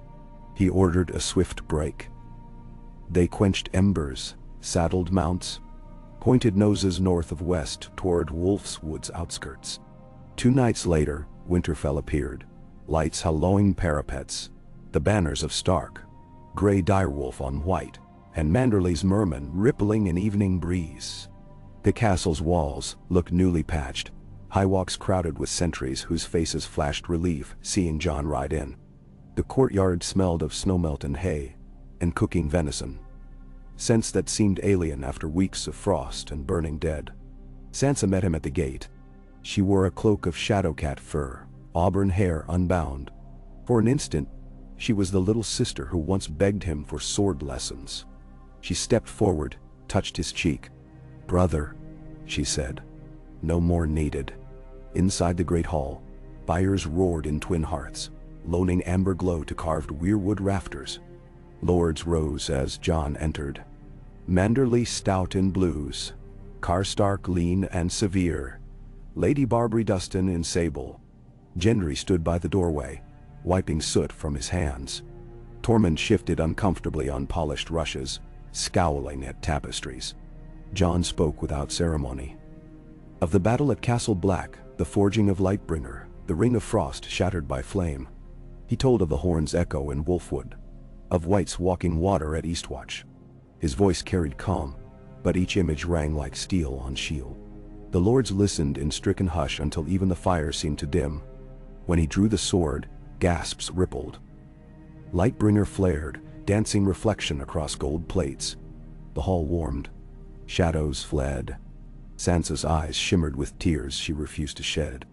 He ordered a swift break. They quenched embers, saddled mounts, pointed noses north of west toward Wolf's Wood's outskirts. 2 nights later, Winterfell appeared, lights hallowing parapets, the banners of Stark, gray direwolf on white, and Manderley's merman rippling in evening breeze. The castle's walls looked newly patched, high walks crowded with sentries whose faces flashed relief seeing Jon ride in. The courtyard smelled of snowmelt and hay, and cooking venison. Scents that seemed alien after weeks of frost and burning dead. Sansa met him at the gate. She wore a cloak of shadowcat fur, auburn hair unbound. For an instant, she was the little sister who once begged him for sword lessons. She stepped forward, touched his cheek. "Brother," she said. "No more needed." Inside the great hall, fires roared in twin hearths, loaning amber glow to carved weirwood rafters. Lords rose as Jon entered. Manderley stout in blues, Karstark lean and severe, Lady Barbary Dustin in sable. Gendry stood by the doorway, wiping soot from his hands. Tormund shifted uncomfortably on polished rushes, scowling at tapestries. Jon spoke without ceremony. Of the battle at Castle Black, the forging of Lightbringer, the ring of frost shattered by flame. He told of the horn's echo in Wolfwood, of wights walking water at Eastwatch. His voice carried calm, but each image rang like steel on shield. The lords listened in stricken hush until even the fire seemed to dim. When he drew the sword, gasps rippled. Lightbringer flared, dancing reflection across gold plates. The hall warmed. Shadows fled. Sansa's eyes shimmered with tears she refused to shed.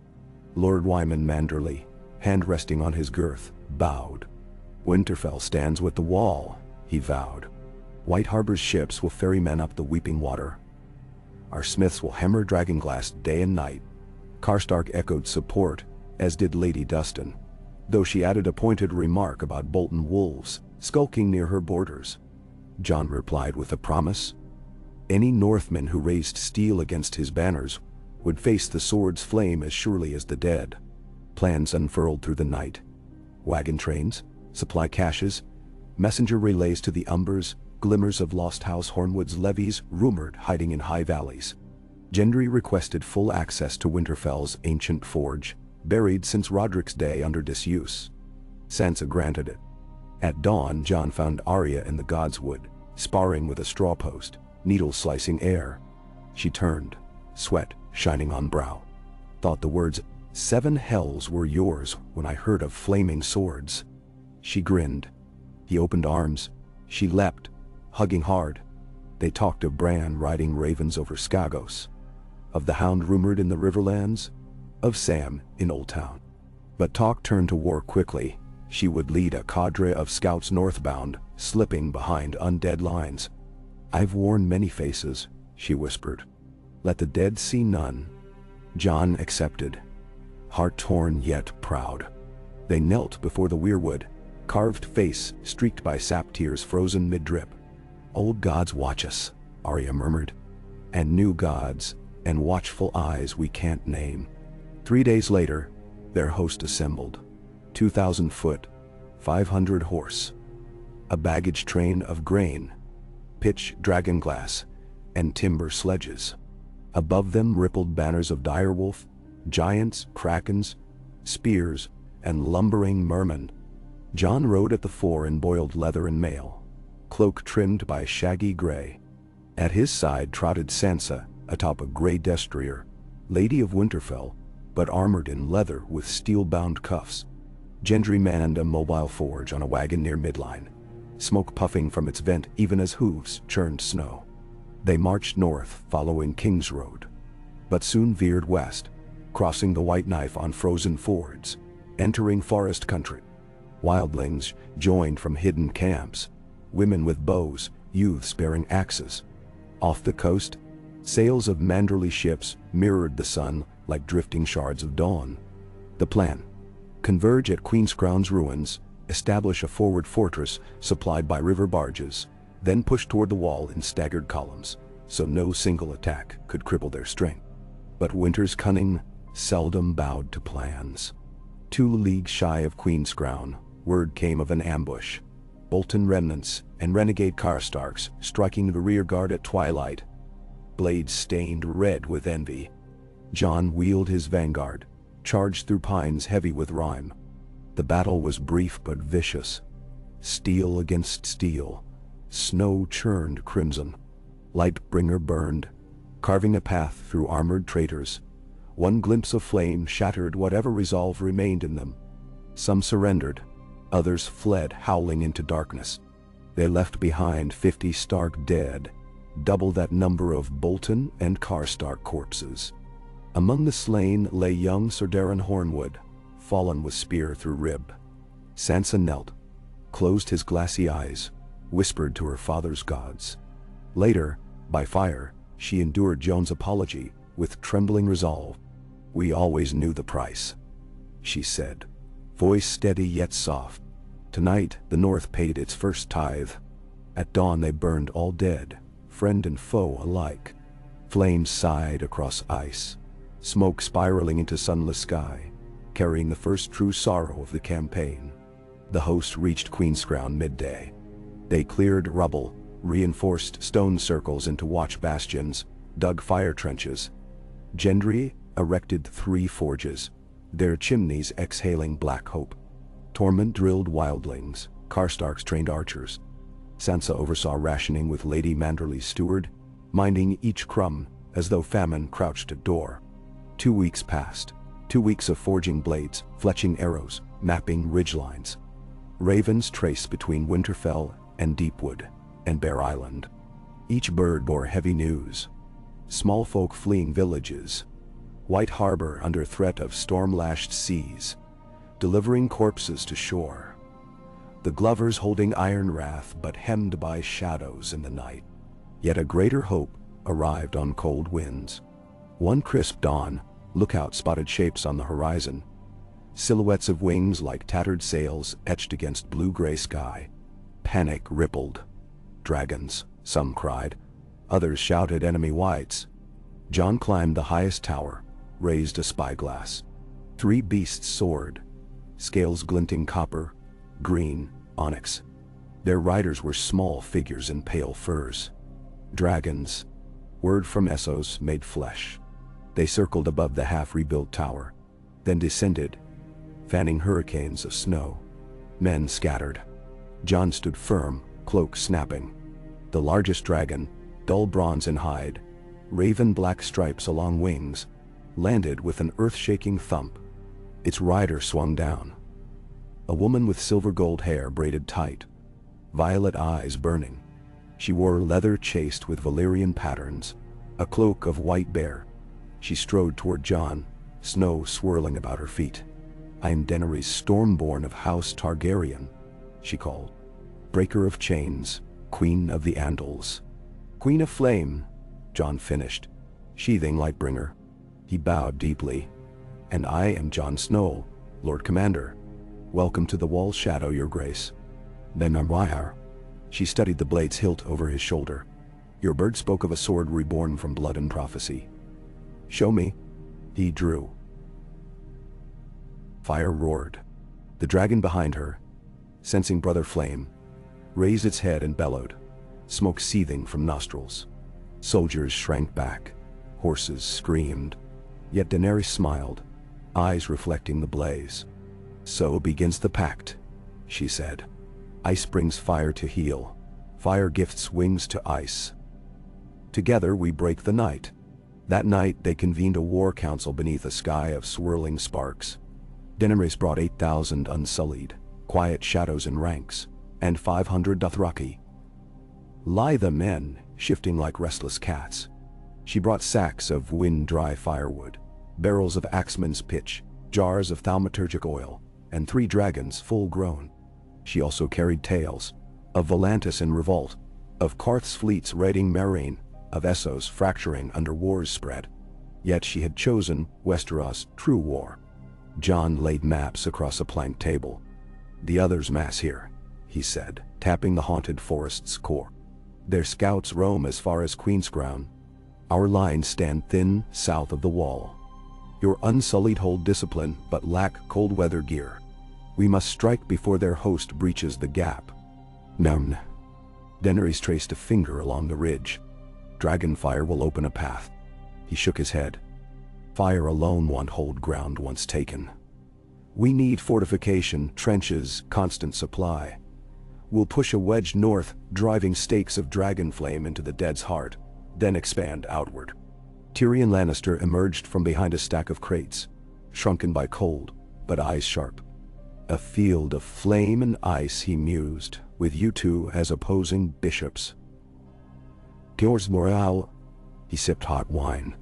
Lord Wyman Manderley, hand resting on his girth, bowed. "Winterfell stands with the wall," he vowed. "White Harbor's ships will ferry men up the weeping water. Our smiths will hammer dragonglass day and night." Karstark echoed support, as did Lady Dustin, though she added a pointed remark about Bolton wolves skulking near her borders. Jon replied with a promise. Any Northman who raised steel against his banners would face the sword's flame as surely as the dead. Plans unfurled through the night. Wagon trains, supply caches, messenger relays to the Umbers, glimmers of Lost House Hornwood's levies rumored hiding in high valleys. Gendry requested full access to Winterfell's ancient forge, buried since Roderick's day under disuse. Sansa granted it. At dawn, Jon found Arya in the Godswood, sparring with a straw post, needles slicing air. She turned, sweat shining on brow. "Thought the words, 7 hells were yours when I heard of flaming swords." She grinned. He opened arms. She leapt, hugging hard. They talked of Bran riding ravens over Skagos, of the Hound rumored in the Riverlands, of Sam in Old Town. But talk turned to war quickly. She would lead a cadre of scouts northbound, slipping behind undead lines. "I've worn many faces," she whispered. "Let the dead see none." Jon accepted, heart-torn yet proud. They knelt before the weirwood, carved face streaked by sap tears frozen mid-drip. "Old gods watch us," Arya murmured, "and new gods, and watchful eyes we can't name." 3 days later, their host assembled. 2,000 foot, 500 horse. A baggage train of grain, pitch dragonglass, and timber sledges. Above them rippled banners of direwolf, giants, krakens, spears, and lumbering mermen. Jon rode at the fore in boiled leather and mail, cloak trimmed by shaggy gray. At his side trotted Sansa, atop a gray destrier, Lady of Winterfell, but armored in leather with steel-bound cuffs. Gendry manned a mobile forge on a wagon near midline, smoke puffing from its vent even as hooves churned snow. They marched north, following King's Road, but soon veered west, crossing the White Knife on frozen fords, entering forest country. Wildlings joined from hidden camps, women with bows, youths bearing axes. Off the coast, sails of Manderly ships mirrored the sun like drifting shards of dawn. The plan: converge at Queen's Crown's ruins, establish a forward fortress supplied by river barges, then push toward the wall in staggered columns, so no single attack could cripple their strength. But Winter's cunning seldom bowed to plans. 2 leagues shy of Queen's Crown, word came of an ambush. Bolton remnants and renegade Karstarks striking the rear guard at twilight, blades stained red with envy. Jon wheeled his vanguard, charged through pines heavy with rime. The battle was brief but vicious. Steel against steel, snow churned crimson. Lightbringer burned, carving a path through armored traitors. One glimpse of flame shattered whatever resolve remained in them. Some surrendered, others fled howling into darkness. They left behind 50 Stark dead, double that number of Bolton and Karstark corpses. Among the slain lay young Sir Daron Hornwood, fallen with spear through rib. Sansa knelt, closed his glassy eyes, whispered to her father's gods. Later, by fire, she endured Jon's apology with trembling resolve. "We always knew the price," she said, voice steady yet soft. "Tonight, the North paid its first tithe. At dawn they burned all dead, friend and foe alike." Flames sighed across ice, smoke spiraling into sunless sky, carrying the first true sorrow of the campaign. The host reached Queen's Crown midday. They cleared rubble, reinforced stone circles into watch bastions, dug fire trenches. Gendry erected 3 forges, their chimneys exhaling black hope. Tormund drilled wildlings, Karstarks trained archers. Sansa oversaw rationing with Lady Manderly's steward, minding each crumb as though famine crouched at door. 2 weeks passed, 2 weeks of forging blades, fletching arrows, mapping ridgelines. Ravens traced between Winterfell and Deepwood and Bear Island. Each bird bore heavy news. Small folk fleeing villages, White Harbor under threat of storm-lashed seas, delivering corpses to shore. The Glovers holding iron wrath but hemmed by shadows in the night. Yet a greater hope arrived on cold winds. One crisp dawn, Lookout spotted shapes on the horizon. Silhouettes of wings like tattered sails etched against blue-gray sky. Panic rippled. Dragons, some cried. Others shouted enemy whites. Jon climbed the highest tower, raised a spyglass. 3 beasts soared, scales glinting copper, green, onyx. Their riders were small figures in pale furs. Dragons, word from Essos made flesh. They circled above the half-rebuilt tower, then descended, fanning hurricanes of snow. Men scattered. Jon stood firm, cloak snapping. The largest dragon, dull bronze in hide, raven black stripes along wings, landed with an earth-shaking thump. Its rider swung down. A woman with silver-gold hair braided tight, violet eyes burning. She wore leather chased with Valyrian patterns, a cloak of white bear. She strode toward Jon, snow swirling about her feet. "I am Daenerys Stormborn of House Targaryen," she called. "Breaker of chains, Queen of the Andals." "Queen of Flame," Jon finished, sheathing Lightbringer. He bowed deeply. "And I am Jon Snow, Lord Commander. Welcome to the Wall Shadow, Your Grace." "Then I'm Wire." She studied the blade's hilt over his shoulder. "Your bird spoke of a sword reborn from blood and prophecy." "Show me." He drew. Fire roared. The dragon behind her, sensing Brother Flame, raised its head and bellowed, smoke seething from nostrils. Soldiers shrank back. Horses screamed. Yet Daenerys smiled, eyes reflecting the blaze. "So begins the pact," she said. "Ice brings fire to heal. Fire gifts wings to ice. Together we break the night." That night they convened a war council beneath a sky of swirling sparks. Daenerys brought 8,000 unsullied, quiet shadows in ranks, and 500 Dothraki. Lie the men, shifting like restless cats. She brought sacks of wind-dry firewood, barrels of axeman's pitch, jars of thaumaturgic oil, and 3 dragons full-grown. She also carried tales of Volantis in revolt, of Qarth's fleets raiding Meereen, of Essos fracturing under war's spread. Yet she had chosen Westeros' true war. Jon laid maps across a plank table. "The others mass here," he said, tapping the haunted forest's core. "Their scouts roam as far as Queenscrown. Our lines stand thin south of the wall. Your unsullied hold discipline but lack cold weather gear. We must strike before their host breaches the gap." "None." Daenerys traced a finger along the ridge. "Dragonfire will open a path." He shook his head. "Fire alone won't hold ground once taken. We need fortification, trenches, constant supply. We'll push a wedge north, driving stakes of dragonflame into the dead's heart, then expand outward." Tyrion Lannister emerged from behind a stack of crates, shrunken by cold, but eyes sharp. "A field of flame and ice," he mused, "with you two as opposing bishops." "Tiors morale," he sipped hot wine.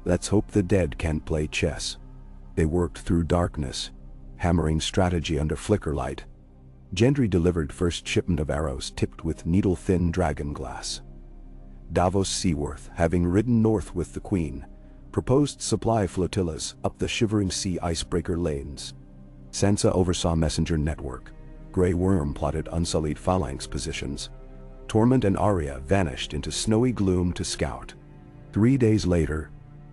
"Let's hope the dead can't play chess." They worked through darkness, hammering strategy under flicker light. Gendry delivered first shipment of arrows tipped with needle-thin dragon glass. Davos Seaworth, having ridden north with the Queen, proposed supply flotillas up the shivering sea icebreaker lanes. Sansa oversaw messenger network. Grey Worm plotted unsullied phalanx positions. Tormund and Arya vanished into snowy gloom to scout. 3 days later,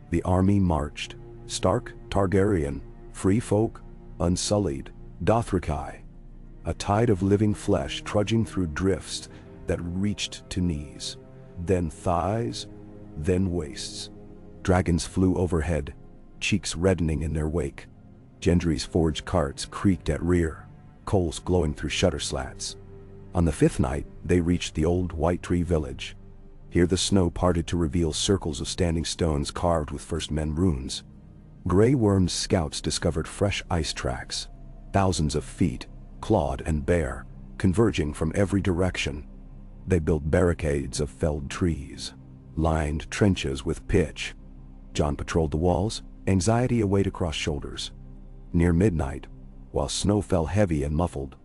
the army marched. Stark, Targaryen, free folk, unsullied, Dothraki. A tide of living flesh trudging through drifts that reached to knees, then thighs, then waists. Dragons flew overhead, cheeks reddening in their wake. Gendry's forged carts creaked at rear, coals glowing through shutter slats. On the 5th night, they reached the old White Tree village. Here the snow parted to reveal circles of standing stones carved with First Men runes. Grey Worm's scouts discovered fresh ice tracks, thousands of feet, clawed and bare, converging from every direction. They built barricades of felled trees, lined trenches with pitch. Jon patrolled the walls, anxiety a weight across shoulders. Near midnight, while snow fell heavy and muffled,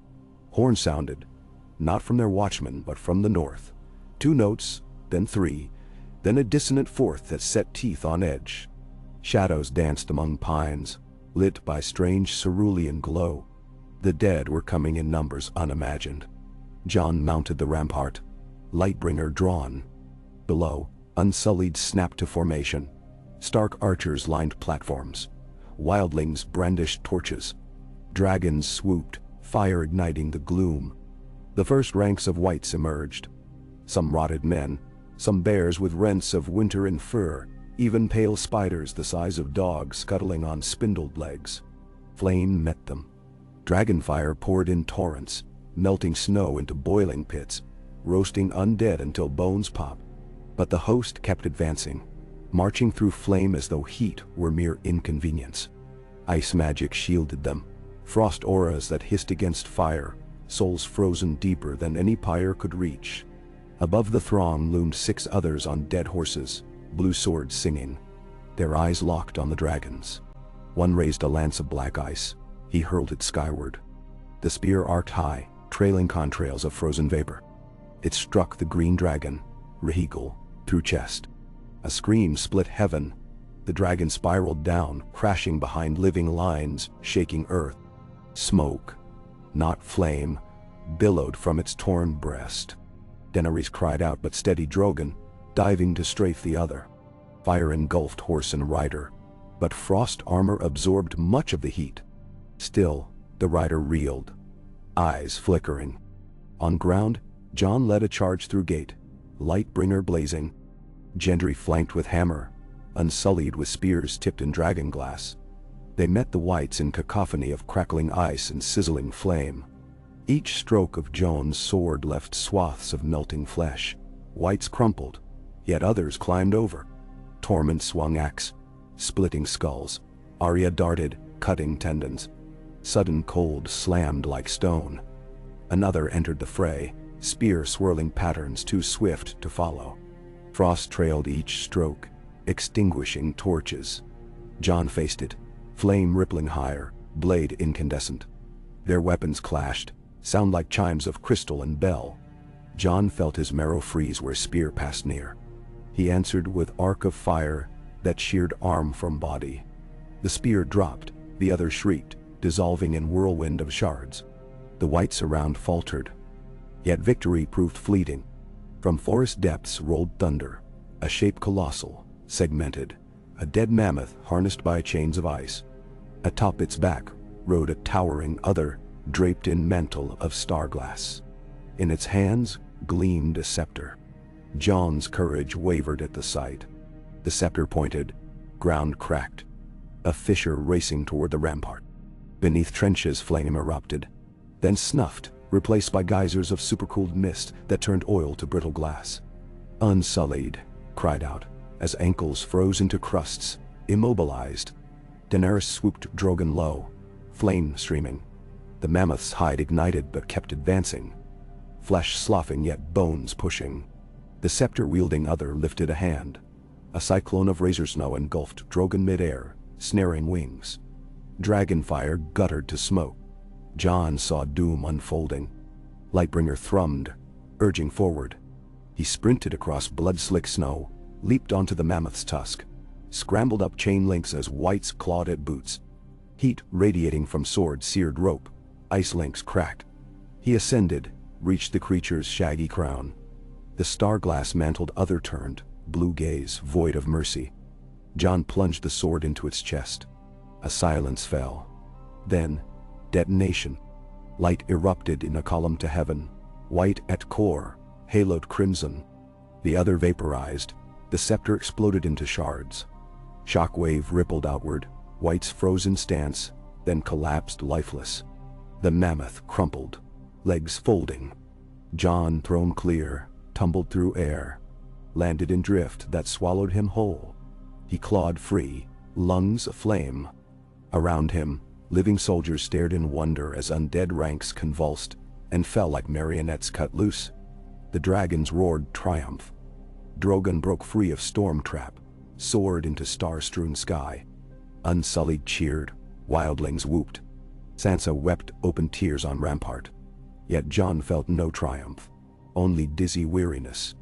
horns sounded, not from their watchmen but from the north. 2 notes, then 3, then a dissonant 4th that set teeth on edge. Shadows danced among pines, lit by strange cerulean glow. The dead were coming in numbers unimagined. Jon mounted the rampart, Lightbringer drawn. Below, unsullied snapped to formation. Stark archers lined platforms. Wildlings brandished torches. Dragons swooped, fire igniting the gloom. The first ranks of wights emerged. Some rotted men, some bears with rents of winter in fur, even pale spiders the size of dogs scuttling on spindled legs. Flame met them. Dragonfire poured in torrents, melting snow into boiling pits, roasting undead until bones pop. But the host kept advancing, marching through flame as though heat were mere inconvenience. Ice magic shielded them, frost auras that hissed against fire, souls frozen deeper than any pyre could reach. Above the throng loomed 6 others on dead horses, blue swords singing, their eyes locked on the dragons. One raised a lance of black ice, He hurled it skyward. The spear arced high, trailing contrails of frozen vapor. It struck the green dragon, Rehegel, through chest. A scream split heaven. The dragon spiraled down, crashing behind living lines, shaking earth. Smoke, not flame, billowed from its torn breast. Daenerys cried out but steadied Drogon, diving to strafe the other. Fire engulfed horse and rider, but frost armor absorbed much of the heat. Still, the rider reeled, eyes flickering. On ground, Jon led a charge through gate, Lightbringer blazing. Gendry flanked with hammer, unsullied with spears tipped in dragon glass. They met the whites in cacophony of crackling ice and sizzling flame. Each stroke of Jon's sword left swaths of melting flesh. Whites crumpled, yet others climbed over. Tormund swung axe, splitting skulls. Arya darted, cutting tendons. Sudden cold slammed like stone. Another entered the fray, spear swirling patterns too swift to follow. Frost trailed each stroke, extinguishing torches. Jon faced it, flame rippling higher, blade incandescent. Their weapons clashed, sound like chimes of crystal and bell. Jon felt his marrow freeze where spear passed near. He answered with arc of fire that sheared arm from body. The spear dropped, the other shrieked, dissolving in whirlwind of shards. The whites around faltered. Yet victory proved fleeting. From forest depths rolled thunder, a shape colossal, segmented, a dead mammoth harnessed by chains of ice. Atop its back rode a towering other, draped in mantle of starglass. In its hands gleamed a scepter. Jon's courage wavered at the sight. The scepter pointed, ground cracked. A fissure racing toward the rampart. Beneath trenches flame erupted, then snuffed, replaced by geysers of supercooled mist that turned oil to brittle glass. Unsullied, cried out, as ankles froze into crusts, immobilized. Daenerys swooped Drogon low, flame streaming. The mammoth's hide ignited but kept advancing. Flesh sloughing yet bones pushing. The scepter-wielding other lifted a hand. A cyclone of razor snow engulfed Drogon mid-air, snaring wings. Dragonfire guttered to smoke. Jon saw doom unfolding. Lightbringer thrummed, urging forward. He sprinted across blood-slick snow, leaped onto the mammoth's tusk, scrambled up chain links as whites clawed at boots. Heat radiating from sword-seared rope, ice links cracked. He ascended, reached the creature's shaggy crown. The star-glass-mantled other turned, blue gaze void of mercy. Jon plunged the sword into its chest. A silence fell. Then, detonation. Light erupted in a column to heaven, white at core, haloed crimson. The other vaporized, the scepter exploded into shards. Shockwave rippled outward, white's frozen stance, then collapsed lifeless. The mammoth crumpled, legs folding. Jon, thrown clear, tumbled through air, landed in drift that swallowed him whole. He clawed free, lungs aflame. Around him, living soldiers stared in wonder as undead ranks convulsed and fell like marionettes cut loose. The dragons roared triumph. Drogon broke free of storm trap, soared into star-strewn sky. Unsullied cheered, wildlings whooped. Sansa wept open tears on rampart. Yet Jon felt no triumph, only dizzy weariness.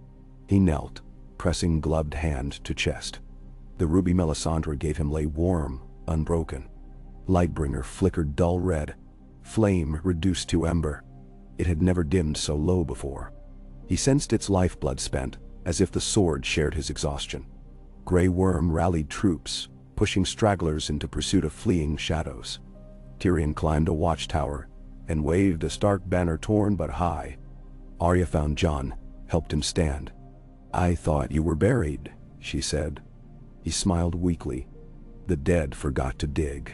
He knelt, pressing gloved hand to chest. The ruby Melisandre gave him lay warm, unbroken. Lightbringer flickered dull red, flame reduced to ember. It had never dimmed so low before. He sensed its lifeblood spent, as if the sword shared his exhaustion. Grey Worm rallied troops, pushing stragglers into pursuit of fleeing shadows. Tyrion climbed a watchtower and waved a Stark banner torn but high. Arya found Jon, helped him stand. "I thought you were buried," she said. He smiled weakly. The dead forgot to dig.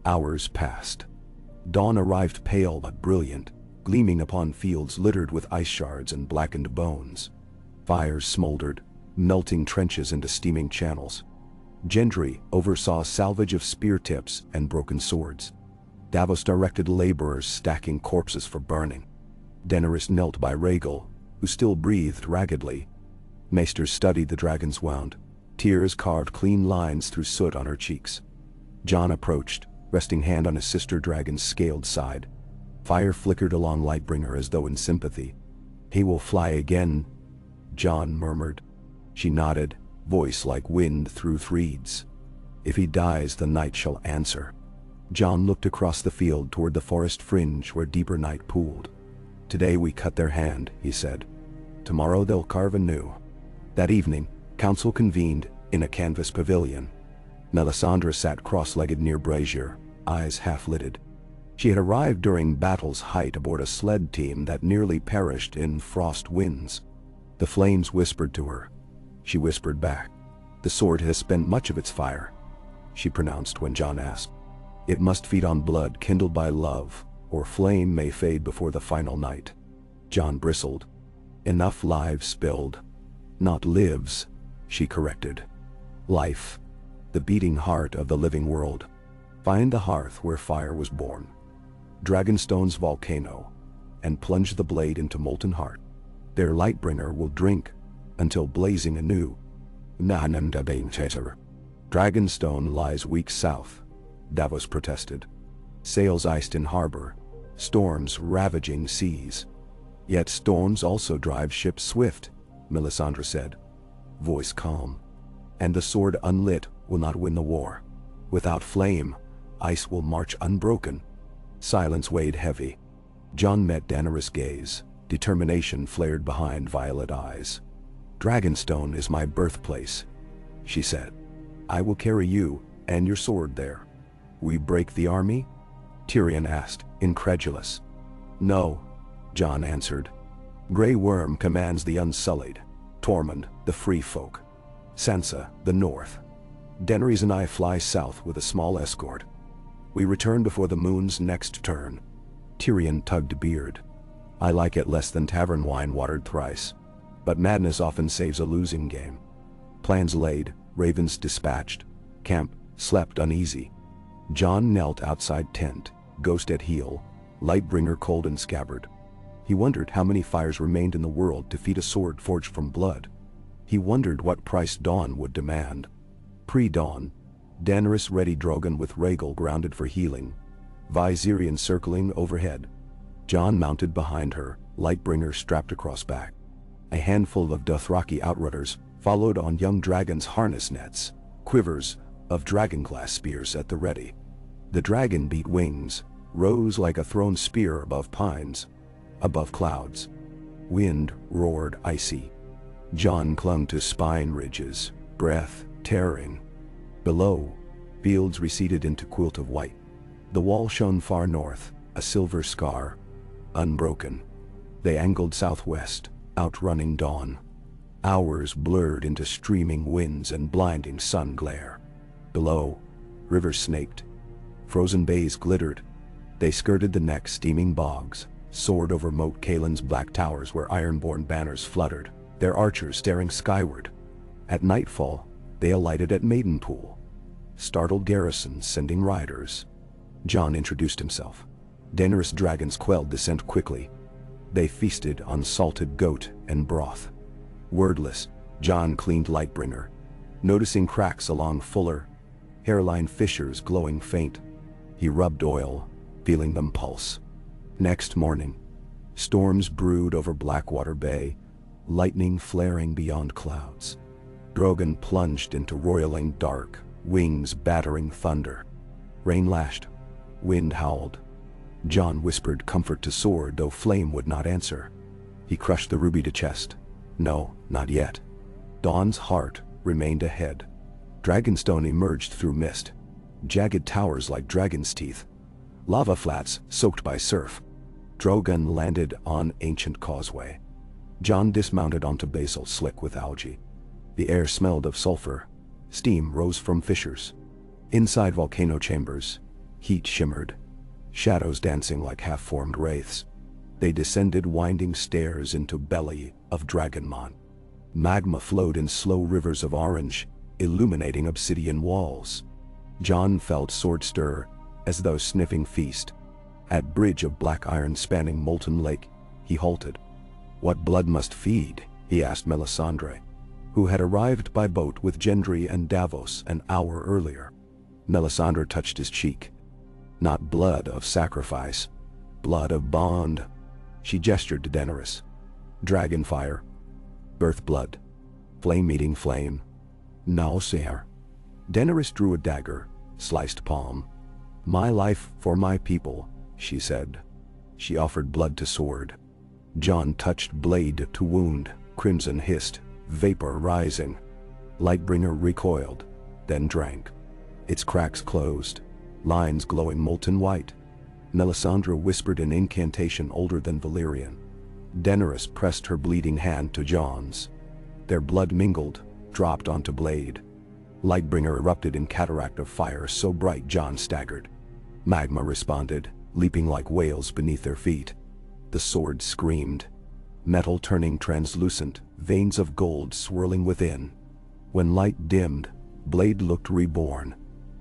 Hours passed. Dawn arrived pale but brilliant, gleaming upon fields littered with ice shards and blackened bones. Fires smoldered, melting trenches into steaming channels. Gendry oversaw salvage of spear tips and broken swords. Davos directed laborers stacking corpses for burning. Daenerys knelt by Rhaegal, who still breathed raggedly. Maesters studied the dragon's wound. Tears carved clean lines through soot on her cheeks. Jon approached, resting hand on his sister dragon's scaled side. Fire flickered along Lightbringer as though in sympathy. "He will fly again," Jon murmured. She nodded, voice like wind through reeds. "If he dies, the night shall answer." Jon looked across the field toward the forest fringe where deeper night pooled. "Today we cut their hand," he said. "Tomorrow they'll carve anew." That evening, council convened in a canvas pavilion. Melisandre sat cross-legged near Brazier, eyes half-lidded. She had arrived during battle's height aboard a sled team that nearly perished in frost winds. The flames whispered to her. She whispered back. "The sword has spent much of its fire," she pronounced when Jon asked. "It must feed on blood kindled by love, or flame may fade before the final night." Jon bristled. "Enough lives spilled." "Not lives," she corrected. "Life. The beating heart of the living world. Find the hearth where fire was born. Dragonstone's volcano, and plunge the blade into molten heart. Their Lightbringer will drink until blazing anew." "Dragonstone lies weeks south," Davos protested. "Sails iced in harbor, storms ravaging seas." "Yet storms also drive ships swift," Melisandre said, voice calm. "And the sword unlit will not win the war. Without flame, ice will march unbroken." Silence weighed heavy. Jon met Daenerys' gaze. Determination flared behind violet eyes. "Dragonstone is my birthplace," she said. "I will carry you and your sword there." "We break the army?" Tyrion asked, incredulous. "No," Jon answered. "Grey Worm commands the Unsullied, Tormund, the Free Folk, Sansa, the North. Daenerys and I fly south with a small escort. We return before the moon's next turn." Tyrion tugged beard. "I like it less than tavern wine watered thrice. But madness often saves a losing game." Plans laid, ravens dispatched. Camp slept uneasy. Jon knelt outside tent, ghost at heel, Lightbringer cold and scabbard. He wondered how many fires remained in the world to feed a sword forged from blood. He wondered what price dawn would demand. Pre-dawn, Daenerys ready Drogon with Rhaegal grounded for healing, Viserion circling overhead. Jon mounted behind her, Lightbringer strapped across back. A handful of Dothraki outrunners followed on young dragons' harness nets, quivers of dragonglass spears at the ready. The dragon beat wings, rose like a thrown spear above pines, above clouds. Wind roared icy. Jon clung to spine ridges, breath tearing. Below, fields receded into quilt of white. The wall shone far north, a silver scar, unbroken. They angled southwest, outrunning dawn. Hours blurred into streaming winds and blinding sun glare. Below, rivers snaked. Frozen bays glittered. They skirted the neck steaming bogs, soared over Moat Caelan's black towers where ironborn banners fluttered, their archers staring skyward. At nightfall, they alighted at Maidenpool. Startled garrisons sending riders. Jon introduced himself. Daenerys' dragons quelled dissent quickly. They feasted on salted goat and broth. Wordless, Jon cleaned Lightbringer, noticing cracks along fuller, hairline fissures glowing faint. He rubbed oil, feeling them pulse. Next morning, storms brewed over Blackwater Bay, lightning flaring beyond clouds. Drogon plunged into roiling dark, wings battering thunder. Rain lashed, wind howled. Jon whispered comfort to sword, though flame would not answer. He crushed the ruby to chest. No, not yet. Dawn's heart remained ahead. Dragonstone emerged through mist. Jagged towers like dragon's teeth. Lava flats soaked by surf. Drogon landed on ancient causeway. Jon dismounted onto basalt slick with algae. The air smelled of sulfur. Steam rose from fissures. Inside volcano chambers, heat shimmered. Shadows dancing like half-formed wraiths. They descended winding stairs into belly of Dragonmont. Magma flowed in slow rivers of orange, illuminating obsidian walls. Jon felt sword stir, as though sniffing feast. At bridge of black iron spanning molten lake, he halted. "What blood must feed?" he asked Melisandre, who had arrived by boat with Gendry and Davos an hour earlier. Melisandre touched his cheek. Not blood of sacrifice, blood of bond. She gestured to Daenerys. Dragon fire. Birth blood. Flame eating flame. Nausea. Daenerys drew a dagger, sliced palm. My life for my people, she said. She offered blood to sword. Jon touched blade to wound, crimson hissed, vapor rising. Lightbringer recoiled, then drank. Its cracks closed, lines glowing molten white. Melisandre whispered an incantation older than Valyrian. Daenerys pressed her bleeding hand to Jon's. Their blood mingled, dropped onto blade. Lightbringer erupted in cataract of fire so bright Jon staggered. Magma responded, leaping like whales beneath their feet. The sword screamed. Metal turning translucent, veins of gold swirling within. When light dimmed, blade looked reborn.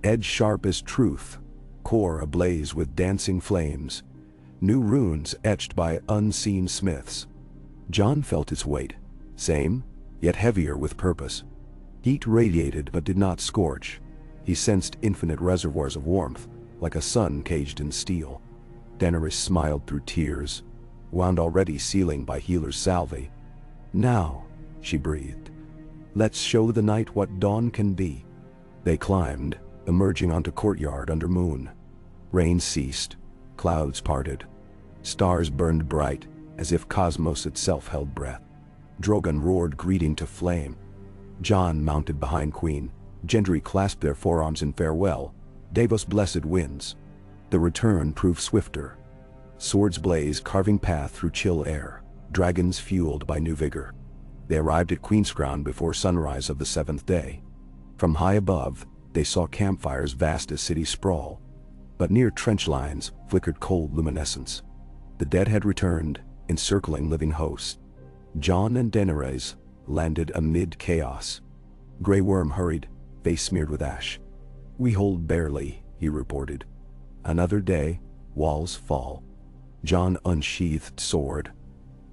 Edge sharp as truth, core ablaze with dancing flames. New runes etched by unseen smiths. Jon felt its weight, same, yet heavier with purpose. Heat radiated but did not scorch. He sensed infinite reservoirs of warmth, like a sun caged in steel. Daenerys smiled through tears, wound already sealing by healer's salve. Now, she breathed. Let's show the night what dawn can be. They climbed, emerging onto courtyard under moon. Rain ceased, clouds parted. Stars burned bright, as if cosmos itself held breath. Drogon roared greeting to flame. Jon mounted behind Queen. Gendry clasped their forearms in farewell. Davos blessed winds. The return proved swifter. Swords blazed, carving path through chill air. Dragons fueled by new vigor. They arrived at Queen's Crown before sunrise of the seventh day. From high above, they saw campfires vast as city sprawl. But near trench lines flickered cold luminescence. The dead had returned, encircling living hosts. Jon and Daenerys landed amid chaos. Grey Worm hurried, face smeared with ash. We hold barely, he reported. Another day, walls fall. Jon unsheathed sword.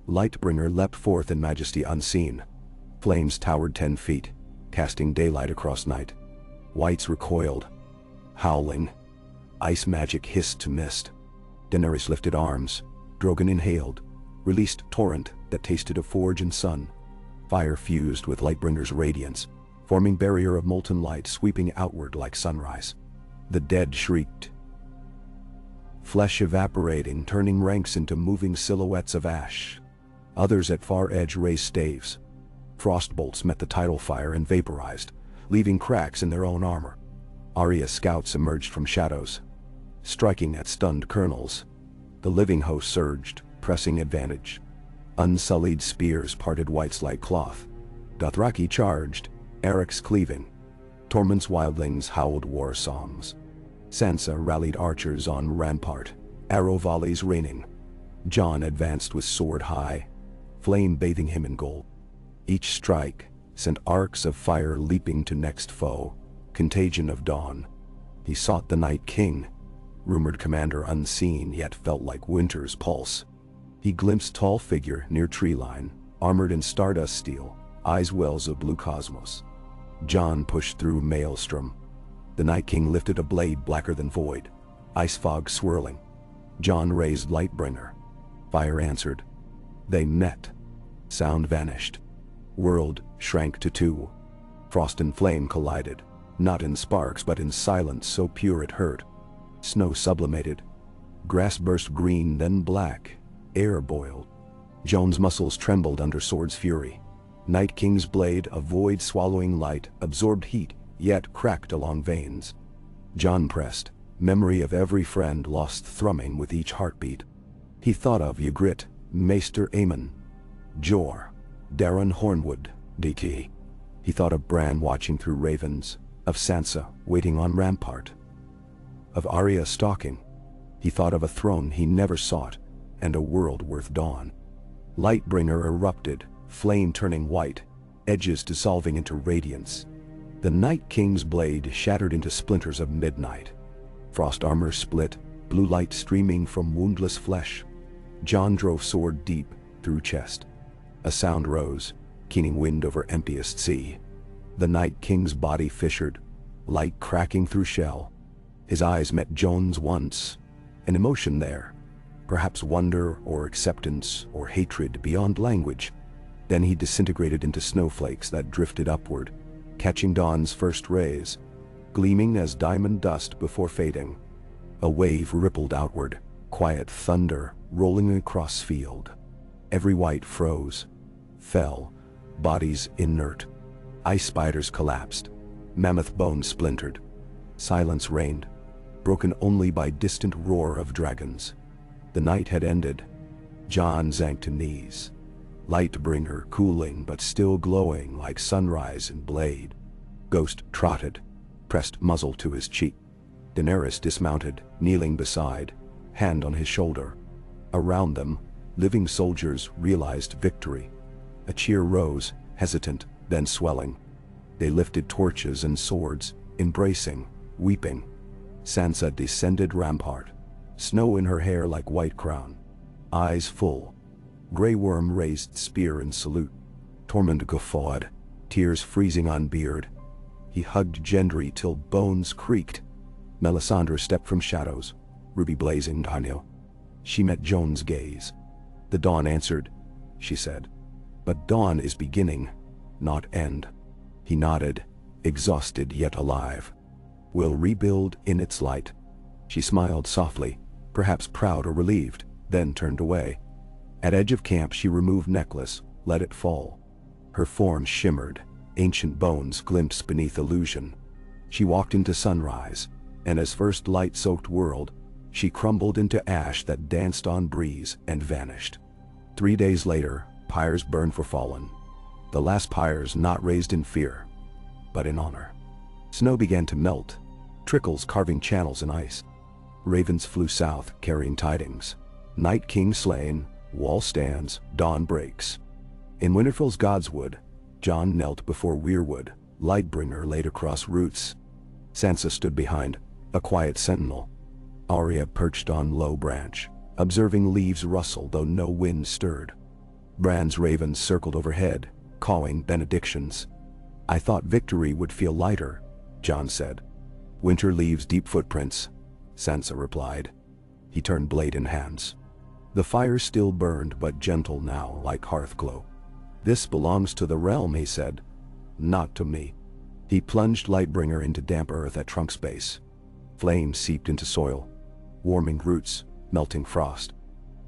Lightbringer leapt forth in majesty unseen. Flames towered 10 feet, casting daylight across night. Whites recoiled, howling. Ice magic hissed to mist. Daenerys lifted arms. Drogon inhaled, released torrent that tasted of forge and sun. Fire fused with Lightbringer's radiance, forming barrier of molten light sweeping outward like sunrise. The dead shrieked. Flesh evaporating, turning ranks into moving silhouettes of ash. Others at far edge raised staves. Frost bolts met the tidal fire and vaporized, leaving cracks in their own armor. Arya scouts emerged from shadows, striking at stunned colonels. The living host surged, pressing advantage. Unsullied spears parted whites like cloth. Dothraki charged, Eric's cleaving. Tormund's wildlings howled war songs. Sansa rallied archers on rampart, arrow volleys raining. Jon advanced with sword high, flame bathing him in gold. Each strike sent arcs of fire leaping to next foe, contagion of dawn. He sought the Night King, rumored commander unseen yet felt like winter's pulse. He glimpsed tall figure near tree line, armored in stardust steel, eyes wells of blue cosmos. Jon pushed through maelstrom. The Night King lifted a blade blacker than void, ice fog swirling. Jon raised Lightbringer. Fire answered. They met. Sound vanished. World shrank to two. Frost and flame collided, not in sparks but in silence so pure it hurt. Snow sublimated. Grass burst green then black. Air boiled. Jon's muscles trembled under sword's fury. Night King's blade, a void-swallowing light, absorbed heat, yet cracked along veins. Jon pressed, memory of every friend lost thrumming with each heartbeat. He thought of Ygritte, Maester Aemon, Jor, Daron Hornwood, DT. He thought of Bran watching through ravens, of Sansa waiting on rampart, of Arya stalking. He thought of a throne he never sought, and a world worth dawn. Lightbringer erupted, flame turning white, edges dissolving into radiance. The Night King's blade shattered into splinters of midnight. Frost armor split, blue light streaming from woundless flesh. Jon drove sword deep through chest. A sound rose, keening wind over emptiest sea. The Night King's body fissured, light cracking through shell. His eyes met Joan's once, an emotion there, perhaps wonder or acceptance or hatred beyond language. Then he disintegrated into snowflakes that drifted upward, catching dawn's first rays, gleaming as diamond dust before fading. A wave rippled outward, quiet thunder rolling across field. Every white froze, fell, bodies inert. Ice spiders collapsed, mammoth bones splintered. Silence reigned, broken only by distant roar of dragons. The night had ended. Jon sank to knees. Lightbringer cooling but still glowing like sunrise and blade. Ghost trotted, pressed muzzle to his cheek. Daenerys dismounted, kneeling beside, hand on his shoulder. Around them, living soldiers realized victory. A cheer rose, hesitant, then swelling. They lifted torches and swords, embracing, weeping. Sansa descended rampart, snow in her hair like white crown. Eyes full. Grey Worm raised spear in salute. Tormund guffawed, tears freezing on beard. He hugged Gendry till bones creaked. Melisandre stepped from shadows, ruby blazing Daniel. She met Jon's gaze. The dawn answered, she said. But dawn is beginning, not end. He nodded, exhausted yet alive. We'll rebuild in its light. She smiled softly, perhaps proud or relieved, then turned away. At edge of camp she removed necklace, let it fall. Her form shimmered, ancient bones glimpsed beneath illusion. She walked into sunrise, and as first light-soaked world, she crumbled into ash that danced on breeze and vanished. 3 days later, pyres burned for fallen. The last pyres not raised in fear, but in honor. Snow began to melt, trickles carving channels in ice. Ravens flew south, carrying tidings. Night King slain, wall stands, dawn breaks. In Winterfell's Godswood, Jon knelt before Weirwood, Lightbringer laid across roots. Sansa stood behind, a quiet sentinel. Arya perched on low branch, observing leaves rustle though no wind stirred. Bran's ravens circled overhead, cawing benedictions. I thought victory would feel lighter, Jon said. Winter leaves deep footprints, Sansa replied. He turned blade in hands. The fire still burned but gentle now, like hearth glow. This belongs to the realm, he said. Not to me. He plunged Lightbringer into damp earth at trunk's base. Flames seeped into soil, warming roots, melting frost.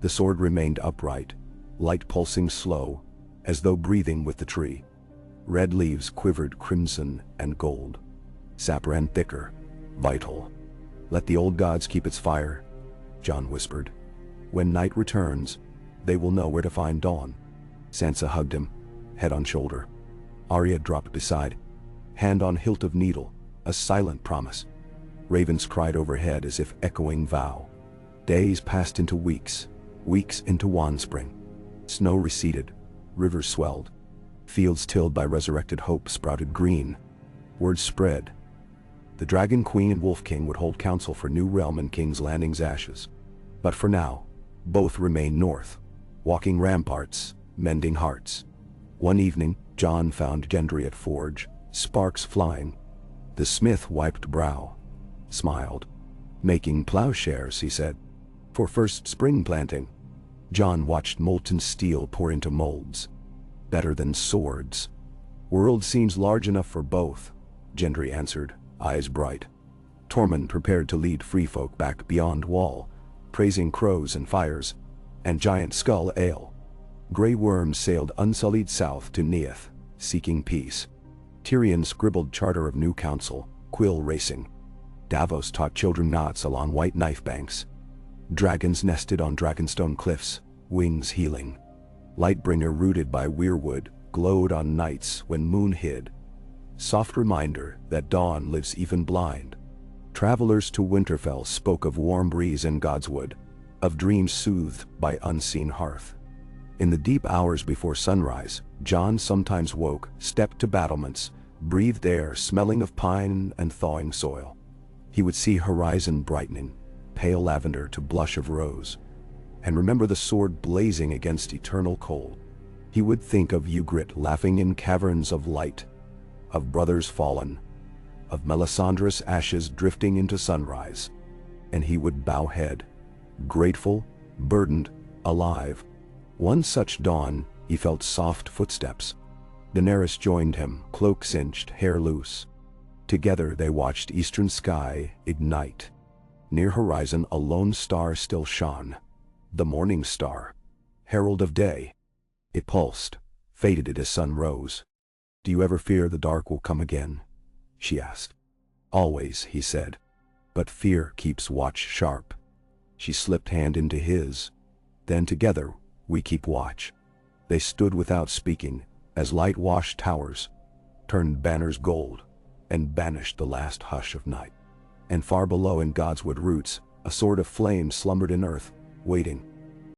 The sword remained upright, light pulsing slow, as though breathing with the tree. Red leaves quivered crimson and gold. Sap ran thicker, vital. Let the old gods keep its fire, Jon whispered. When night returns, they will know where to find dawn. Sansa hugged him, head on shoulder. Arya dropped beside, hand on hilt of needle, a silent promise. Ravens cried overhead as if echoing vow. Days passed into weeks, weeks into Wandspring. Snow receded, rivers swelled. Fields tilled by resurrected hope sprouted green. Word spread. The Dragon Queen and Wolf King would hold council for new realm in King's Landing's ashes. But for now, both remained north, walking ramparts, mending hearts. One evening, Jon found Gendry at forge, sparks flying. The smith wiped brow, smiled. Making plowshares, he said, for first spring planting. Jon watched molten steel pour into molds. Better than swords. World seems large enough for both, Gendry answered, eyes bright. Tormund prepared to lead free folk back beyond wall, praising crows and fires, and giant skull ale. Grey Worm sailed unsullied south to Neath, seeking peace. Tyrion scribbled charter of new council, quill racing. Davos taught children knots along white knife banks. Dragons nested on Dragonstone cliffs, wings healing. Lightbringer rooted by Weirwood glowed on nights when moon hid. Soft reminder that dawn lives even blind. Travelers to Winterfell spoke of warm breeze and Godswood, of dreams soothed by unseen hearth. In the deep hours before sunrise, Jon sometimes woke, stepped to battlements, breathed air smelling of pine and thawing soil. He would see horizon brightening, pale lavender to blush of rose, and remember the sword blazing against eternal cold. He would think of Ygritte laughing in caverns of light, of brothers fallen, of Melisandre's ashes drifting into sunrise. And he would bow head, grateful, burdened, alive. One such dawn, he felt soft footsteps. Daenerys joined him, cloak cinched, hair loose. Together they watched eastern sky ignite. Near horizon a lone star still shone. The morning star, herald of day. It pulsed, faded as sun rose. "Do you ever fear the dark will come again?" she asked. "Always," he said. "But fear keeps watch sharp." She slipped hand into his. "Then together, we keep watch." They stood without speaking, as light washed towers, turned banners gold, and banished the last hush of night. And far below in Godswood roots, a sword of flame slumbered in earth, waiting.